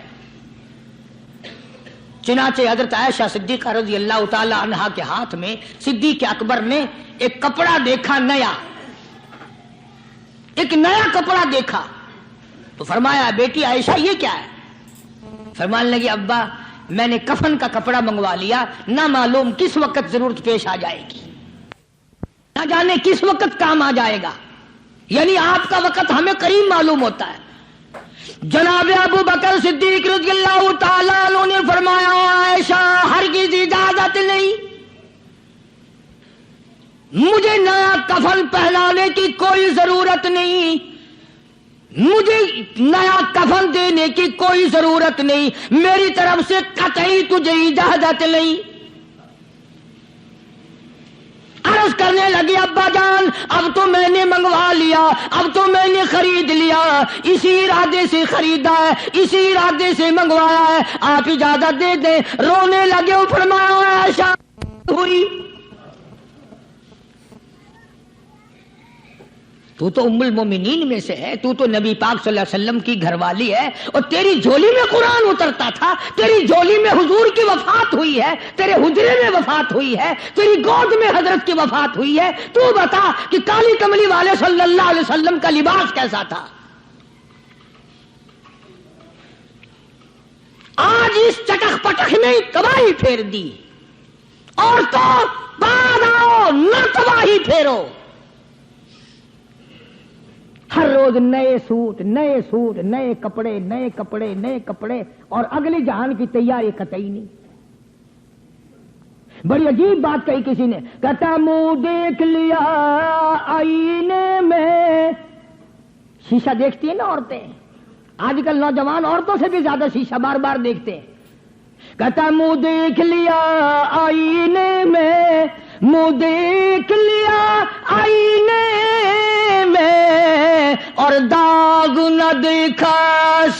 Speaker 1: چنانچہ حضرت عائشہ صدیقہ رضی اللہ تعالی عنہا کے ہاتھ میں صدیق اکبر نے ایک کپڑا دیکھا، نیا، ایک نیا کپڑا دیکھا تو فرمایا بیٹی عائشہ یہ کیا ہے؟ فرمانے لگی ابا میں نے کفن کا کپڑا منگوا لیا، نہ معلوم کس وقت ضرورت پیش آ جائے گی، نہ جانے کس وقت کام آ جائے گا، یعنی آپ کا وقت ہمیں قریب معلوم ہوتا ہے۔ جناب ابو بکر صدیق رضی اللہ تعالیٰ عنہ نے فرمایا عائشہ ہرگز اجازت نہیں، مجھے نیا کفن پہنانے کی کوئی ضرورت نہیں، مجھے نیا کفن دینے کی کوئی ضرورت نہیں، میری طرف سے قطعی تجھے اجازت نہیں۔ عرض کرنے لگی ابا جان اب تو میں نے منگوا لیا، اب تو میں نے خرید لیا، اسی ارادے سے خریدا ہے، اسی ارادے سے منگوایا ہے، آپ اجازت دے دیں۔ رونے لگے، فرمایا عائشہ ہوئی تو ام المومنین میں سے ہے، تو نبی پاک صلی اللہ علیہ وسلم کی گھر والی ہے، اور تیری جھولی میں قرآن اترتا تھا، تیری جھولی میں حضور کی وفات ہوئی ہے، تیرے حجرے میں وفات ہوئی ہے، تیری گود میں حضرت کی وفات ہوئی ہے، تو بتا کہ کالی کملی والے صلی اللہ علیہ وسلم کا لباس کیسا تھا؟ آج اس چٹخ پٹخ نے تباہی پھیر دی، اور تو بعد آؤ نہ تباہی پھیرو۔ ہر روز نئے سوٹ، نئے سوٹ، نئے کپڑے، نئے کپڑے، نئے کپڑے، اور اگلی جہان کی تیاری قطعی نہیں۔ بڑی عجیب بات کہی کسی نے، کہتا منہ دیکھ لیا آئینے میں، شیشہ دیکھتی ہیں نا عورتیں، آج کل نوجوان عورتوں سے بھی زیادہ شیشہ بار بار دیکھتے ہیں۔ کہتا منہ دیکھ لیا آئینے میں، منہ دیکھ لیا آئینے میں، اور داغ نہ دیکھا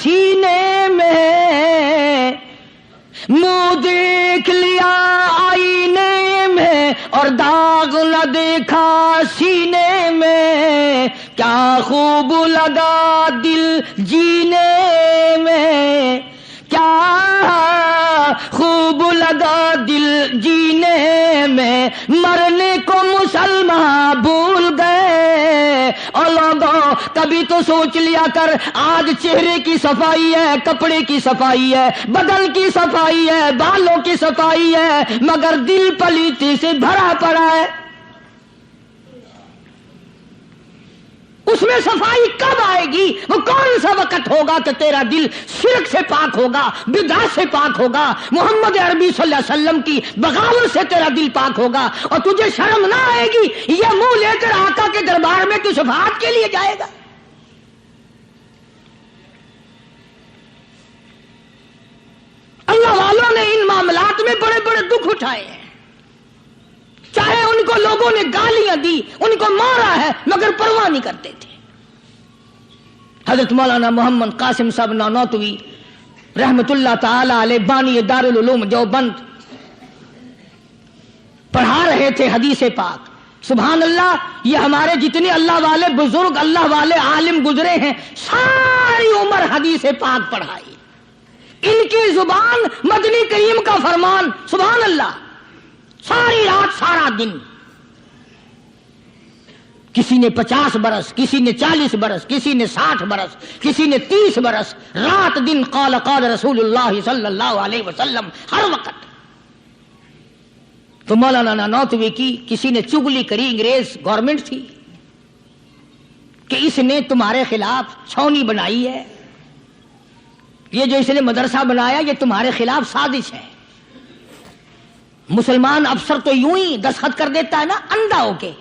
Speaker 1: سینے میں، منہ دیکھ لیا آئینے میں اور داغ نہ دیکھا سینے میں، کیا خوب لگا دل جینے میں، کیا خوب لگا دل جینے میں، مرنے کو مسلمان بھول گئے۔ اور لوگوں کبھی تو سوچ لیا کر، آج چہرے کی صفائی ہے، کپڑے کی صفائی ہے، بدن کی صفائی ہے، بالوں کی صفائی ہے، مگر دل پلیتی سے بھرا پڑا ہے۔ اس میں صفائی کب آئے گی؟ وہ کون سا وقت ہوگا کہ تیرا دل شرک سے پاک ہوگا، بدعت سے پاک ہوگا، محمد عربی صلی اللہ علیہ وسلم کی بغاوت سے تیرا دل پاک ہوگا، اور تجھے شرم نہ آئے گی یہ منہ لے کر آقا کے دربار میں تو شفاعت کے لیے جائے گا۔ اللہ والوں نے ان معاملات میں بڑے بڑے دکھ اٹھائے ہیں۔ ان کو لوگوں نے گالیاں دی، ان کو مارا ہے، مگر پرواہ نہیں کرتے تھے۔ حضرت مولانا محمد قاسم صاحب نانوتوی رحمت اللہ تعالی علیہ بانی دارالعلوم دیوبند پڑھا رہے تھے حدیث پاک۔ سبحان اللہ، یہ ہمارے جتنے اللہ والے بزرگ، اللہ والے عالم گزرے ہیں، ساری عمر حدیث پاک پڑھائی۔ ان کی زبان مدنی کریم کا فرمان، سبحان اللہ، ساری رات سارا دن۔ کسی نے 50 برس، کسی نے 40 برس، کسی نے 60 برس، کسی نے 30 برس، رات دن قال قال رسول اللہ صلی اللہ علیہ وسلم، ہر وقت۔ تو مولانا نانوتوی کی کسی نے چغلی کری، انگریز گورنمنٹ تھی کہ اس نے تمہارے خلاف چھاونی بنائی ہے، یہ جو اس نے مدرسہ بنایا یہ تمہارے خلاف سازش ہے۔ مسلمان افسر تو یوں ہی دستخط کر دیتا ہے نا اندھا ہو کے،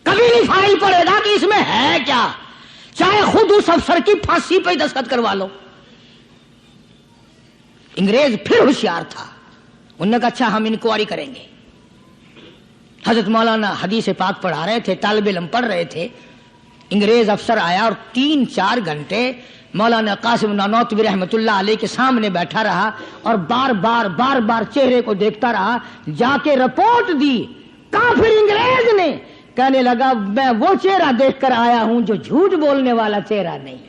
Speaker 1: کبھی نہیں فائل پڑے گا کہ اس میں ہے کیا، چاہے خود اس افسر کی پھانسی پہ دستخط کروا لو۔ انگریز پھر ہوشیار تھا، انہوں نے کہا اچھا ہم انکوائری کریں گے۔ حضرت مولانا حدیث پاک پڑھا رہے تھے، طالب علم پڑھ رہے تھے، انگریز افسر آیا اور 3-4 گھنٹے مولانا قاسم نانوتوی رحمت اللہ علیہ کے سامنے بیٹھا رہا اور بار بار چہرے کو دیکھتا رہا۔ جا کے رپورٹ دی کافر انگریز نے، کہنے لگا میں وہ چہرہ دیکھ کر آیا ہوں جو جھوٹ بولنے والا چہرہ نہیں،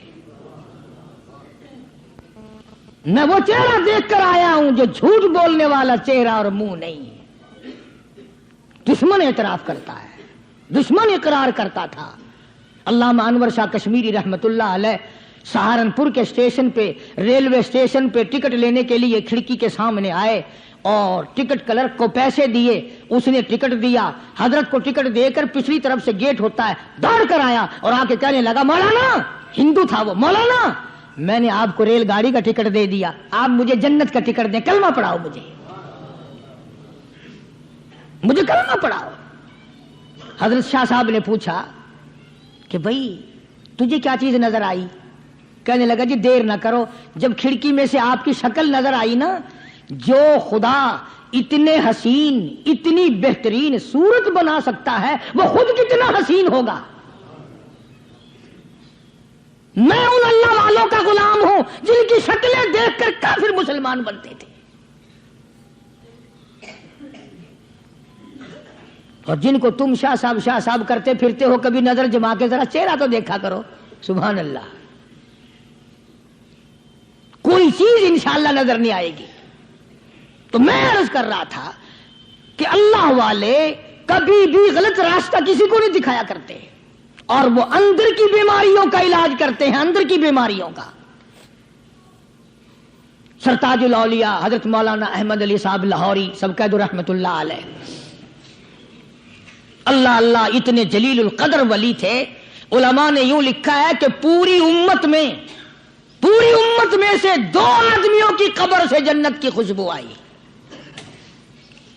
Speaker 1: میں وہ چہرہ دیکھ کر آیا ہوں جو جھوٹ بولنے والا چہرہ اور منہ نہیں۔ دشمن اعتراف کرتا ہے، دشمن اقرار کرتا تھا۔ علامہ انور شاہ کشمیری رحمت اللہ علیہ سہارنپور کے اسٹیشن پہ، ریلوے اسٹیشن پہ ٹکٹ لینے کے لیے کھڑکی کے سامنے آئے اور ٹکٹ کلرک کو پیسے دیے، اس نے ٹکٹ دیا، حضرت کو ٹکٹ دے کر پچھلی طرف سے گیٹ ہوتا ہے، دوڑ کر آیا اور آ کے کہنے لگا مولانا، ہندو تھا وہ، مولانا میں نے آپ کو ریل گاڑی کا ٹکٹ دے دیا، آپ مجھے جنت کا ٹکٹ دیں، کلمہ پڑھاؤ، مجھے کلمہ پڑھاؤ۔ حضرت شاہ صاحب نے پوچھا کہ بھائی تجھے کیا چیز نظر آئی؟ کہنے لگا جی دیر نہ کرو، جب کھڑکی میں سے آپ کی شکل نظر آئی نا، جو خدا اتنے حسین اتنی بہترین صورت بنا سکتا ہے وہ خود کتنا حسین ہوگا۔ میں ان اللہ والوں کا غلام ہوں جن کی شکلیں دیکھ کر کافر مسلمان بنتے تھے، اور جن کو تم شاہ صاحب کرتے پھرتے ہو، کبھی نظر جما کے ذرا چہرہ تو دیکھا کرو۔ سبحان اللہ، کوئی چیز انشاءاللہ نظر نہیں آئے گی۔ تو میں عرض کر رہا تھا کہ اللہ والے کبھی بھی غلط راستہ کسی کو نہیں دکھایا کرتے، اور وہ اندر کی بیماریوں کا علاج کرتے ہیں، اندر کی بیماریوں کا۔ سرتاج الاولیاء حضرت مولانا احمد علی صاحب لاہوری سب قید رحمت اللہ علیہ، اللہ اللہ اتنے جلیل القدر ولی تھے۔ علماء نے یوں لکھا ہے کہ پوری امت میں سے 2 آدمیوں کی قبر سے جنت کی خوشبو آئی،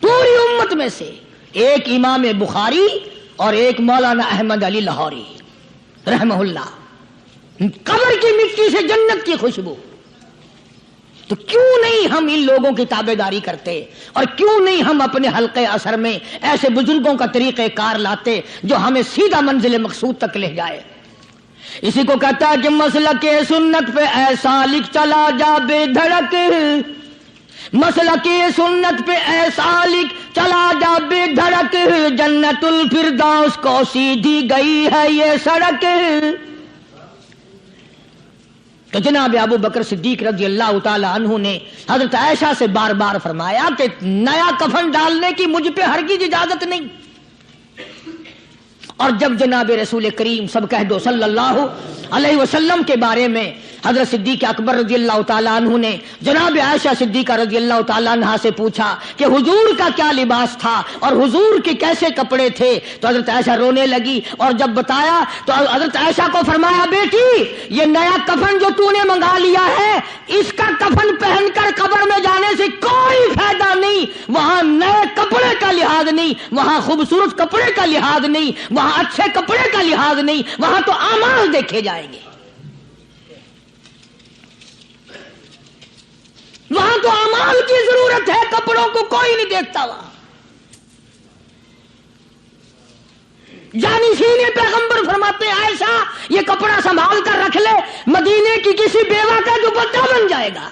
Speaker 1: پوری امت میں سے، ایک امام بخاری اور ایک مولانا احمد علی لاہوری رحمہ اللہ، قبر کی مٹی سے جنت کی خوشبو۔ تو کیوں نہیں ہم ان لوگوں کی تابع داری کرتے، اور کیوں نہیں ہم اپنے حلقے اثر میں ایسے بزرگوں کا طریقہ کار لاتے جو ہمیں سیدھا منزل مقصود تک لے جائے۔ اسی کو کہتا ہے کہ مسلک سنت پہ ایسا لکھ چلا جا بے دھڑک، مسلک سنت پہ ایسا لکھ چلا جا بے دھڑک، جنت الفردوس کو سیدھی گئی ہے یہ سڑک۔ تو جناب ابو بکر صدیق رضی اللہ تعالی عنہ نے حضرت عائشہ سے بار بار فرمایا کہ نیا کفن ڈالنے کی مجھ پہ ہرگز اجازت نہیں، اور جب جناب رسول کریم سب کہہ دو صلی اللہ علیہ وسلم کے بارے میں حضرت صدیق اکبر رضی اللہ تعالیٰ عنہ نے جناب عائشہ صدیقہ رضی اللہ تعالیٰ عنہ سے پوچھا کہ حضور کا کیا لباس تھا اور حضور کے کیسے کپڑے تھے، تو حضرت عائشہ رونے لگی، اور جب بتایا تو حضرت عائشہ کو فرمایا بیٹی یہ نیا کفن جو تو نے منگا لیا ہے، اس کا کفن پہن کر قبر میں جانے سے کوئی فائدہ نہیں، وہاں نئے کپڑے کا لحاظ نہیں، وہاں خوبصورت کپڑے کا لحاظ نہیں، وہاں اچھے کپڑے کا لحاظ نہیں، وہاں تو اعمال دیکھے جائیں گے، وہاں تو اعمال کی ضرورت ہے، کپڑوں کو کوئی نہیں دیکھتا وہاں۔ جانشین پیغمبر فرماتے ہیں عائشہ یہ کپڑا سنبھال کر رکھ لے، مدینے کی کسی بیوہ کا دوپٹہ بن جائے گا،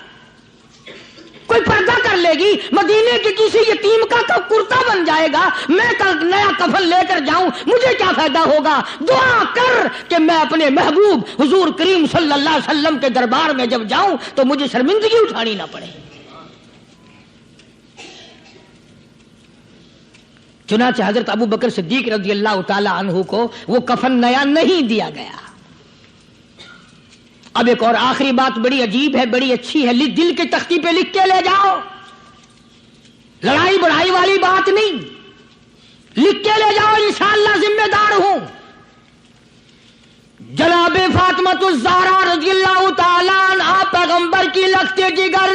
Speaker 1: کوئی پردہ کر لے گی، مدینے کی کسی یتیم کا کرتا بن جائے گا، میں کل نیا کفن لے کر جاؤں مجھے کیا فائدہ ہوگا؟ دعا کر کہ میں اپنے محبوب حضور کریم صلی اللہ علیہ وسلم کے دربار میں جب جاؤں تو مجھے شرمندگی اٹھانی نہ پڑے۔ چنانچہ حضرت ابو بکر صدیق رضی اللہ تعالی عنہ کو وہ کفن نیا نہیں دیا گیا۔ اب ایک اور آخری بات بڑی عجیب ہے، بڑی اچھی ہے، دل کے تختی پہ لکھ کے لے جاؤ، لڑائی بڑھائی والی بات نہیں، لکھ کے لے جاؤ، انشاءاللہ ذمہ دار ہوں۔ جناب فاطمہ الزہرا رضی اللہ تعالی عنہا پیغمبر کی لخت جگر،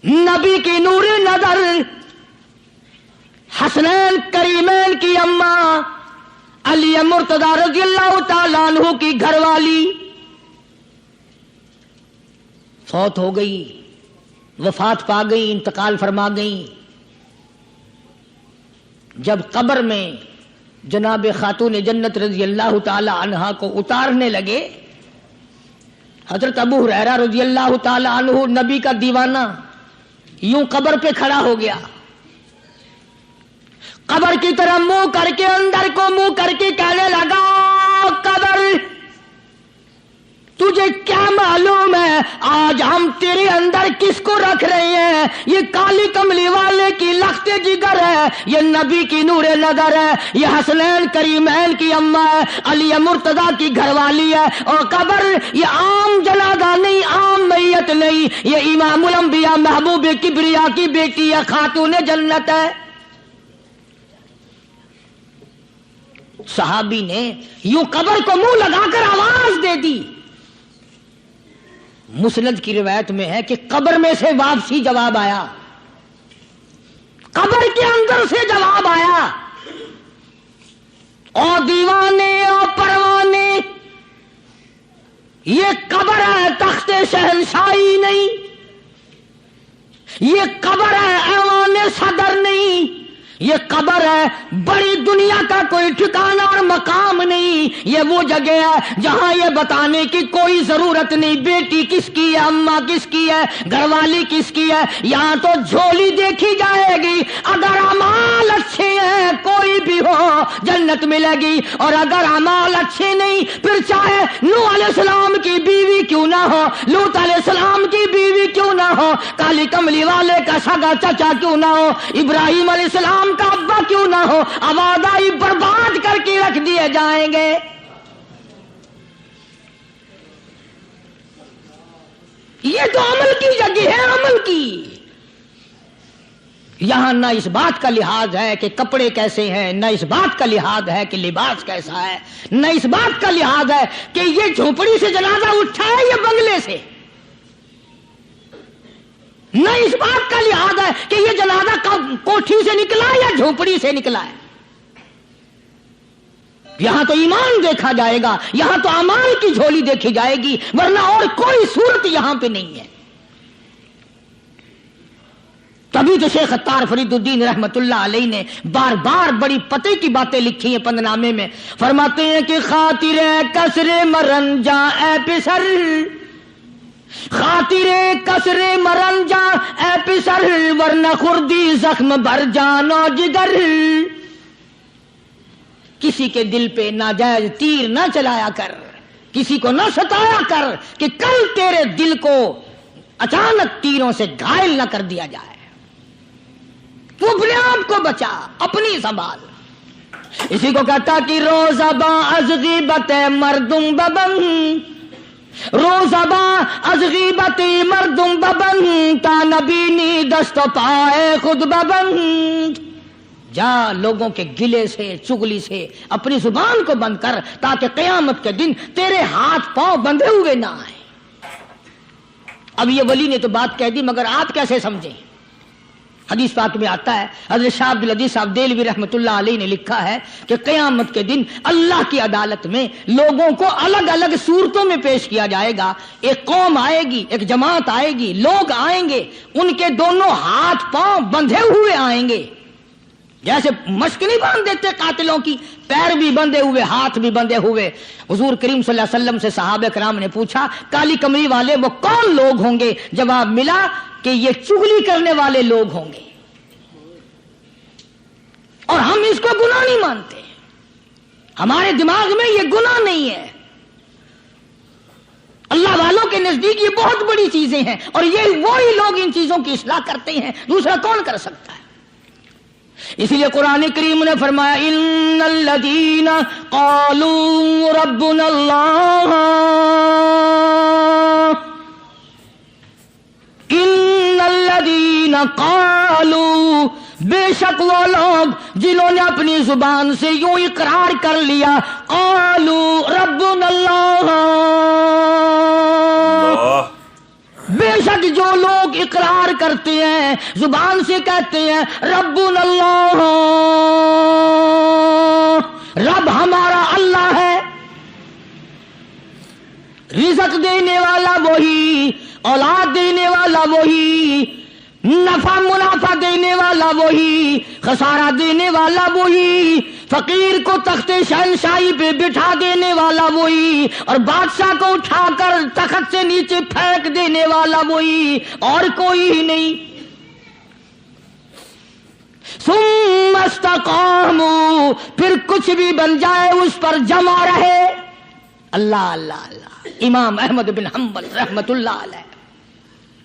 Speaker 1: نبی کی نور نظر، حسنین کریمین کی اماں، علی مرتضی رضی اللہ تعالیٰ عنہ کی گھر والی فوت ہو گئی، وفات پا گئی، انتقال فرما گئی۔ جب قبر میں جناب خاتون جنت رضی اللہ تعالی عنہا کو اتارنے لگے، حضرت ابو ہریرہ رضی اللہ تعالی عنہ نبی کا دیوانہ یوں قبر پہ کھڑا ہو گیا، قبر کی طرح منہ کر کے، اندر کو منہ کر کے کہنے لگا، قبر تجھے کیا معلوم ہے آج ہم تیرے اندر کس کو رکھ رہے ہیں؟ یہ کالی کملی والے کی لخت جگر ہے، یہ نبی کی نور نظر ہے، یہ حسنین کریمین کی اماں ہے، علی مرتضی کی گھر والی ہے، اور قبر یہ عام جنازہ نہیں، عام میت نہیں، یہ امام الانبیاء محبوب کبریا کی بیٹی ہے، خاتون جنت ہے۔ صحابی نے یوں قبر کو منہ لگا کر آواز دے دی۔ مسند کی روایت میں ہے کہ قبر میں سے واپسی جواب آیا، قبر کے اندر سے جواب آیا، او دیوانے او پروانے، یہ قبر ہے تخت شہنشاہی نہیں، یہ قبر ہے ایوان صدر نہیں، یہ قبر ہے بڑی دنیا کا کوئی ٹھکانہ اور مقام نہیں، یہ وہ جگہ ہے جہاں یہ بتانے کی کوئی ضرورت نہیں بیٹی کس کی ہے، اماں کس کی ہے، گھر والی کس کی ہے، یہاں تو جھولی دیکھی جائے گی، اگر اعمال اچھے ہیں کوئی بھی ہو جنت ملے گی، اور اگر اعمال اچھے نہیں پھر چاہے نوح علیہ السلام کی بیوی کیوں نہ ہو، لوط علیہ السلام کی بیوی کیوں نہ ہو، کالی کملی والے کا سگا چچا کیوں نہ ہو، ابراہیم علیہ السلام کا ابا کیوں نہ ہو، آبادائی برباد کر کے رکھ دیے جائیں گے۔ یہ تو عمل کی جگہ ہے، عمل کی۔ یہاں نہ اس بات کا لحاظ ہے کہ کپڑے کیسے ہیں، نہ اس بات کا لحاظ ہے کہ لباس کیسا ہے، نہ اس بات کا لحاظ ہے کہ یہ جھونپڑی سے جنازہ اٹھا ہے یا بنگلے سے، نہ اس بات کا لحاظ ہے کہ یہ جنازہ کوٹھی سے نکلا یا جھونپڑی سے نکلا ہے۔ یہاں تو ایمان دیکھا جائے گا، یہاں تو اعمال کی جھولی دیکھی جائے گی، ورنہ اور کوئی صورت یہاں پہ نہیں ہے۔ تبھی تو شیخ عطار فرید الدین رحمت اللہ علیہ نے بار بار بڑی پتے کی باتیں لکھی ہیں پندنامے میں، فرماتے ہیں کہ خاطر کسر مرن جا اے پسر، خاطر کسر مرن جا اے پسر، ورنہ خردی زخم بھر جانو جگر۔ کسی کے دل پہ ناجائز تیر نہ چلایا کر، کسی کو نہ ستایا کر کہ کل تیرے دل کو اچانک تیروں سے گھائل نہ کر دیا جائے۔ تو اپنے آپ کو بچا، اپنی سنبھال۔ اسی کو کہتا کہ روزہ با از غیبت مردم ببن، روزہ با از غیبت مردم ببن، تا نبینی دست پائے خود ببن۔ جا لوگوں کے گلے سے چگلی سے اپنی زبان کو بند کر، تاکہ قیامت کے دن تیرے ہاتھ پاؤں بندھے ہوئے نہ آئیں۔ اب یہ ولی نے تو بات کہہ دی، مگر آپ کیسے سمجھیں؟ حدیث پاک میں آتا ہے، حضرت شاہ عبد العزیز صاحب دہلوی رحمۃ اللہ علیہ نے لکھا ہے کہ قیامت کے دن اللہ کی عدالت میں لوگوں کو الگ الگ صورتوں میں پیش کیا جائے گا۔ ایک قوم آئے گی، ایک جماعت آئے گی، لوگ آئیں گے، ان کے دونوں ہاتھ پاؤں بندھے ہوئے آئیں گے، جیسے مشک نہیں باندھ دیتے قاتلوں کی، پیر بھی بندھے ہوئے، ہاتھ بھی بندھے ہوئے۔ حضور کریم صلی اللہ علیہ وسلم سے صحابہ کرام نے پوچھا کالی کمری والے وہ کون لوگ ہوں گے؟ جواب ملا کہ یہ چغلی کرنے والے لوگ ہوں گے، اور ہم اس کو گناہ نہیں مانتے، ہمارے دماغ میں یہ گناہ نہیں ہے۔ اللہ والوں کے نزدیک یہ بہت بڑی چیزیں ہیں، اور یہ وہی لوگ ان چیزوں کی اصلاح کرتے ہیں، دوسرا کون کر سکتا ہے؟ اسی لیے قرآن کریم نے فرمایا ان الذین قالوا ربنا اللہ، ان الذین قالوا، بے شک وہ لوگ جنہوں نے اپنی زبان سے یوں اقرار کر لیا قالوا ربنا اللہ، بے شک جو لوگ اقرار کرتے ہیں زبان سے کہتے ہیں ربنا اللہ، رب ہمارا اللہ ہے، رزق دینے والا وہی، اولاد دینے والا وہی، نفع منافع دینے والا وہی، خسارہ دینے والا وہی، فقیر کو تخت شہنشاہی پہ بٹھا دینے والا وہی، اور بادشاہ کو اٹھا کر تخت سے نیچے پھینک دینے والا وہی، اور کوئی ہی نہیں۔ ثم استقاموا، پھر کچھ بھی بن جائے اس پر جمع رہے۔ اللہ اللہ اللہ، امام احمد بن حنبل رحمت اللہ علیہ،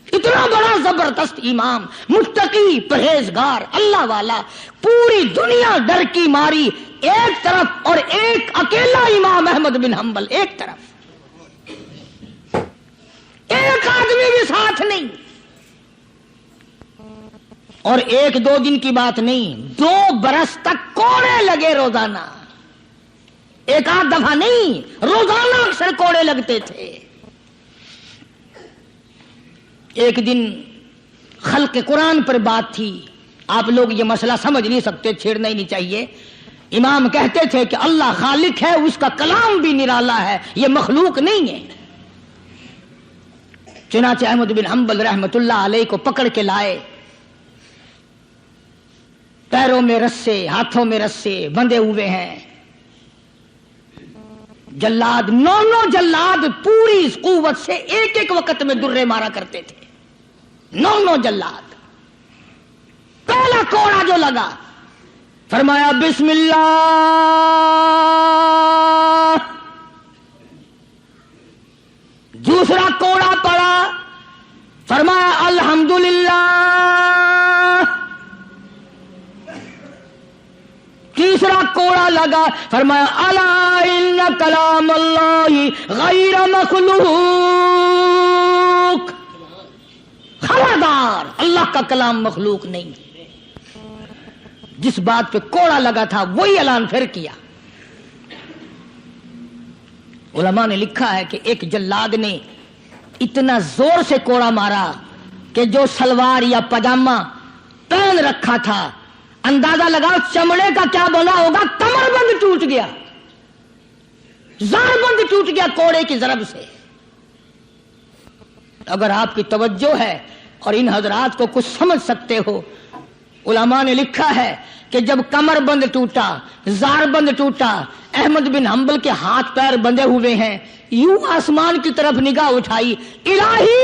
Speaker 1: اتنا بڑا زبردست امام، متقی، پرہیزگار، اللہ والا، پوری دنیا ڈر کی ماری ایک طرف، اور ایک اکیلا امام احمد بن حنبل ایک طرف، ایک آدمی بھی ساتھ نہیں، اور ایک دو دن کی بات نہیں، 2 برس تک کوڑے لگے روزانہ، ایک آدھ دفعہ نہیں، روزانہ اکثر کوڑے لگتے تھے۔ ایک دن خلق قرآن پر بات تھی، آپ لوگ یہ مسئلہ سمجھ نہیں سکتے، چھیڑنا ہی نہیں چاہیے۔ امام کہتے تھے کہ اللہ خالق ہے، اس کا کلام بھی نرالا ہے، یہ مخلوق نہیں ہے۔ چنانچہ احمد بن حنبل رحمت اللہ علیہ کو پکڑ کے لائے، پیروں میں رسے، ہاتھوں میں رسے بندھے ہوئے ہیں، جلاد 9 جلاد پوری قوت سے ایک ایک وقت میں درے مارا کرتے تھے، 9 جلاد۔ پہلا کوڑا جو لگا فرمایا بسم اللہ، دوسرا کوڑا پڑا فرمایا الحمدللہ، تیسرا کوڑا لگا فرمایا الا ان کلام اللہ غیر مخلوق، خبردار اللہ کا کلام مخلوق نہیں۔ جس بات پہ کوڑا لگا تھا وہی اعلان پھر کیا۔ علماء نے لکھا ہے کہ ایک جلاد نے اتنا زور سے کوڑا مارا کہ جو سلوار یا پاجامہ پہن رکھا تھا، اندازہ لگاؤ چمڑے کا کیا بنا ہوگا، کمر بند ٹوٹ گیا، زار بند ٹوٹ گیا کوڑے کی ضرب سے۔ اگر آپ کی توجہ ہے اور ان حضرات کو کچھ سمجھ سکتے ہو، علماء نے لکھا ہے کہ جب کمر بند ٹوٹا، زار بند ٹوٹا، احمد بن حنبل کے ہاتھ پیر بندھے ہوئے ہیں، یوں آسمان کی طرف نگاہ اٹھائی، الہی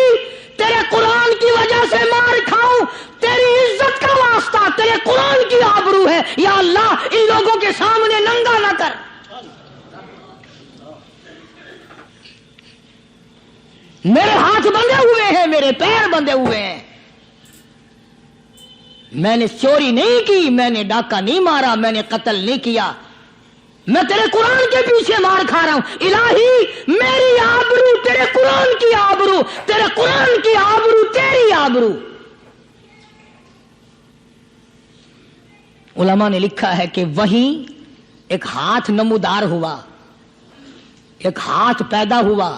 Speaker 1: تیرے قرآن کی وجہ سے مار کھاؤں، تیری عزت کا واسطہ، تیرے قرآن کی آبرو ہے، یا اللہ ان لوگوں کے سامنے ننگا نہ کر۔ میرے ہاتھ بندھے ہوئے ہیں، میرے پیر بندھے ہوئے ہیں، میں نے چوری نہیں کی، میں نے ڈاکہ نہیں مارا، میں نے قتل نہیں کیا، میں تیرے قرآن کے پیچھے مار کھا رہا ہوں، الہی میری آبرو تیرے قرآن کی آبرو، تیرے قرآن کی آبرو تیری آبرو۔ علماء نے لکھا ہے کہ وہیں ایک ہاتھ نمودار ہوا، ایک ہاتھ پیدا ہوا،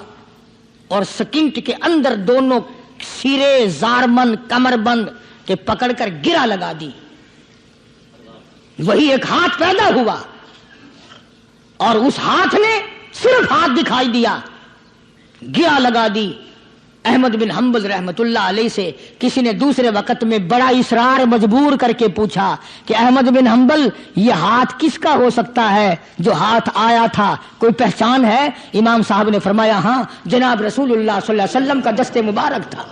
Speaker 1: اور سکنٹ کے اندر دونوں سرے زارمند کمر بند کے پکڑ کر گرا لگا دی۔ وہی ایک ہاتھ پیدا ہوا، اور اس ہاتھ نے صرف ہاتھ دکھائی دیا، گرا لگا دی۔ احمد بن حنبل رحمت اللہ علیہ سے کسی نے دوسرے وقت میں بڑا اصرار مجبور کر کے پوچھا کہ احمد بن حنبل یہ ہاتھ کس کا ہو سکتا ہے جو ہاتھ آیا تھا، کوئی پہچان ہے؟ امام صاحب نے فرمایا ہاں، جناب رسول اللہ صلی اللہ علیہ وسلم کا دست مبارک تھا۔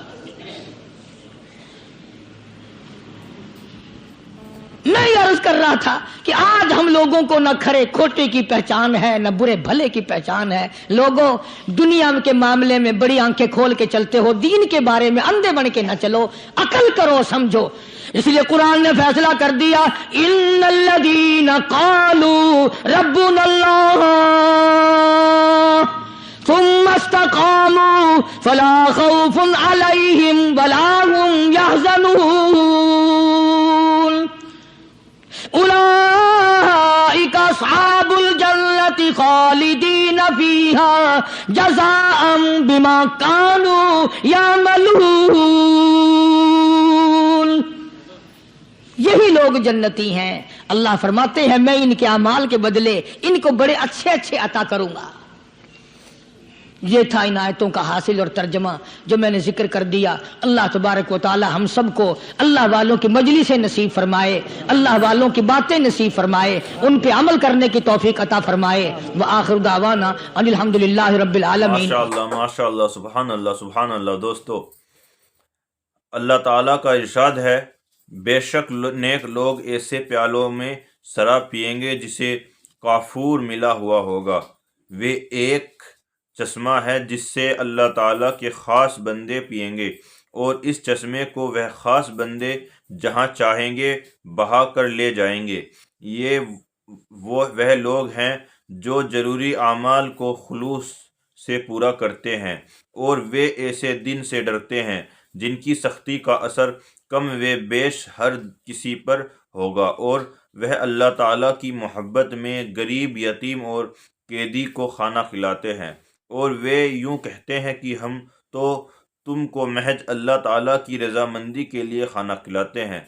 Speaker 1: میں یہ عرض کر رہا تھا کہ آج ہم لوگوں کو نہ کھرے کھوٹے کی پہچان ہے نہ برے بھلے کی پہچان ہے۔ لوگوں، دنیا کے معاملے میں بڑی آنکھیں کھول کے چلتے ہو، دین کے بارے میں اندھے بن کے نہ چلو، عقل کرو، سمجھو۔ اس لیے قرآن نے فیصلہ کر دیا، ان الذین قالوا ربنا اللہ ثم استقاموا فلا خوف علیہم ولا هم يحزنون اولئک اصحاب الجنۃ خالدین فیہا جزاء بما کانوا یعملون۔ یہی لوگ جنتی ہیں۔ اللہ فرماتے ہیں میں ان کے اعمال کے بدلے ان کو بڑے اچھے اچھے عطا کروں گا۔ یہ تھا ان آیتوں کا حاصل اور ترجمہ جو میں نے ذکر کر دیا۔ اللہ تبارک و تعالی ہم سب کو اللہ والوں کی مجلس نصیب فرمائے، اللہ والوں کی باتیں نصیب فرمائے، ان پہ عمل کرنے کی توفیق عطا فرمائے۔ وآخر دعوانا ان الحمدللہ رب العالمین۔
Speaker 2: ماشاء اللہ، سبحان اللہ، سبحان اللہ۔ دوستو، اللہ تعالیٰ کا ارشاد ہے، بے شک نیک لوگ ایسے پیالوں میں شراب پیئیں گے جسے کافور ملا ہوا ہوگا، وہ ایک چشمہ ہے جس سے اللہ تعالیٰ کے خاص بندے پیئیں گے، اور اس چشمے کو وہ خاص بندے جہاں چاہیں گے بہا کر لے جائیں گے۔ یہ وہ لوگ ہیں جو ضروری اعمال کو خلوص سے پورا کرتے ہیں، اور وہ ایسے دن سے ڈرتے ہیں جن کی سختی کا اثر کم و بیش ہر کسی پر ہوگا، اور وہ اللہ تعالیٰ کی محبت میں غریب، یتیم اور قیدی کو کھانا کھلاتے ہیں، اور وہ یوں کہتے ہیں کہ ہم تو تم کو محض اللہ تعالیٰ کی رضامندی کے لیے کھانا کھلاتے ہیں،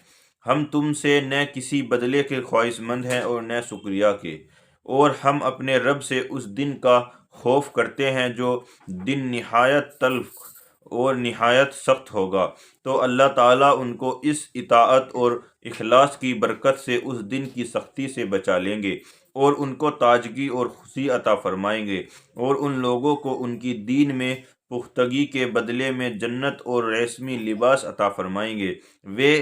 Speaker 2: ہم تم سے نہ کسی بدلے کے خواہش مند ہیں اور نہ شکریہ کے، اور ہم اپنے رب سے اس دن کا خوف کرتے ہیں جو دن نہایت تلخ اور نہایت سخت ہوگا۔ تو اللہ تعالیٰ ان کو اس اطاعت اور اخلاص کی برکت سے اس دن کی سختی سے بچا لیں گے، اور ان کو تاجگی اور خوشی عطا فرمائیں گے، اور ان لوگوں کو ان کی دین میں پختگی کے بدلے میں جنت اور ریشمی لباس عطا فرمائیں گے۔ وہ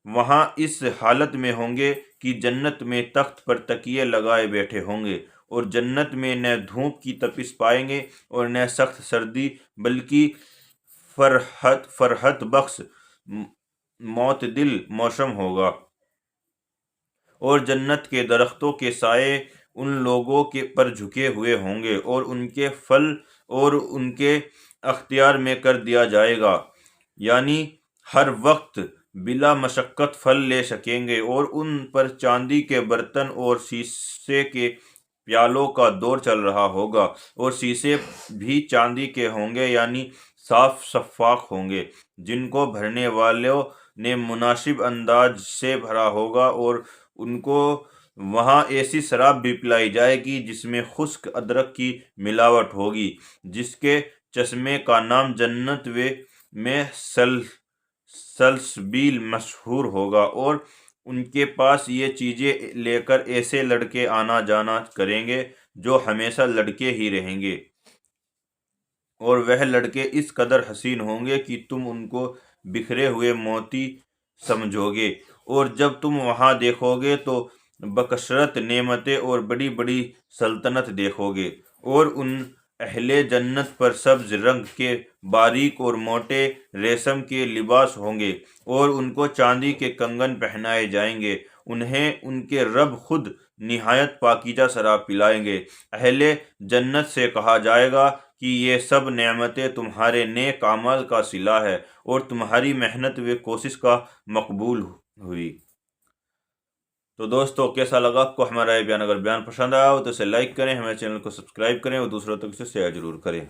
Speaker 2: وہاں اس حالت میں ہوں گے کہ جنت میں تخت پر تکیے لگائے بیٹھے ہوں گے، اور جنت میں نہ دھوپ کی تپش پائیں گے اور نہ سخت سردی، بلکہ فرحت بخش معتدل موسم ہوگا، اور جنت کے درختوں کے سائے ان لوگوں کے پر جھکے ہوئے ہوں گے، اور ان کے پھل اور ان کے اختیار میں کر دیا جائے گا، یعنی ہر وقت بلا مشقت پھل لے سکیں گے، اور ان پر چاندی کے برتن اور شیشے کے پیالوں کا دور چل رہا ہوگا، اور شیشے بھی چاندی کے ہوں گے، یعنی صاف شفاف ہوں گے، جن کو بھرنے والوں نے مناسب انداز سے بھرا ہوگا، اور ان کو وہاں ایسی شراب بھی پلائی جائے گی جس میں خشک ادرک کی ملاوٹ ہوگی، جس کے چشمے کا نام جنت میں سلسبیل مشہور ہوگا، اور ان کے پاس یہ چیزیں لے کر ایسے لڑکے آنا جانا کریں گے جو ہمیشہ لڑکے ہی رہیں گے، اور وہ لڑکے اس قدر حسین ہوں گے کہ تم ان کو بکھرے ہوئے موتی سمجھو گے، اور جب تم وہاں دیکھو گے تو بکثرت نعمتیں اور بڑی بڑی سلطنت دیکھو گے، اور ان اہل جنت پر سبز رنگ کے باریک اور موٹے ریشم کے لباس ہوں گے، اور ان کو چاندی کے کنگن پہنائے جائیں گے، انہیں ان کے رب خود نہایت پاکیزہ شراب پلائیں گے۔ اہل جنت سے کہا جائے گا کہ یہ سب نعمتیں تمہارے نیک اعمال کا صلہ ہے، اور تمہاری محنت و کوشش کا مقبول ہوئی۔ تو دوستو، کیسا لگا آپ کو ہمارا یہ بیان؟ اگر بیان پسند آیا ہو تو اسے لائک کریں، ہمارے چینل کو سبسکرائب کریں، اور دوسروں تک اسے شیئر ضرور کریں۔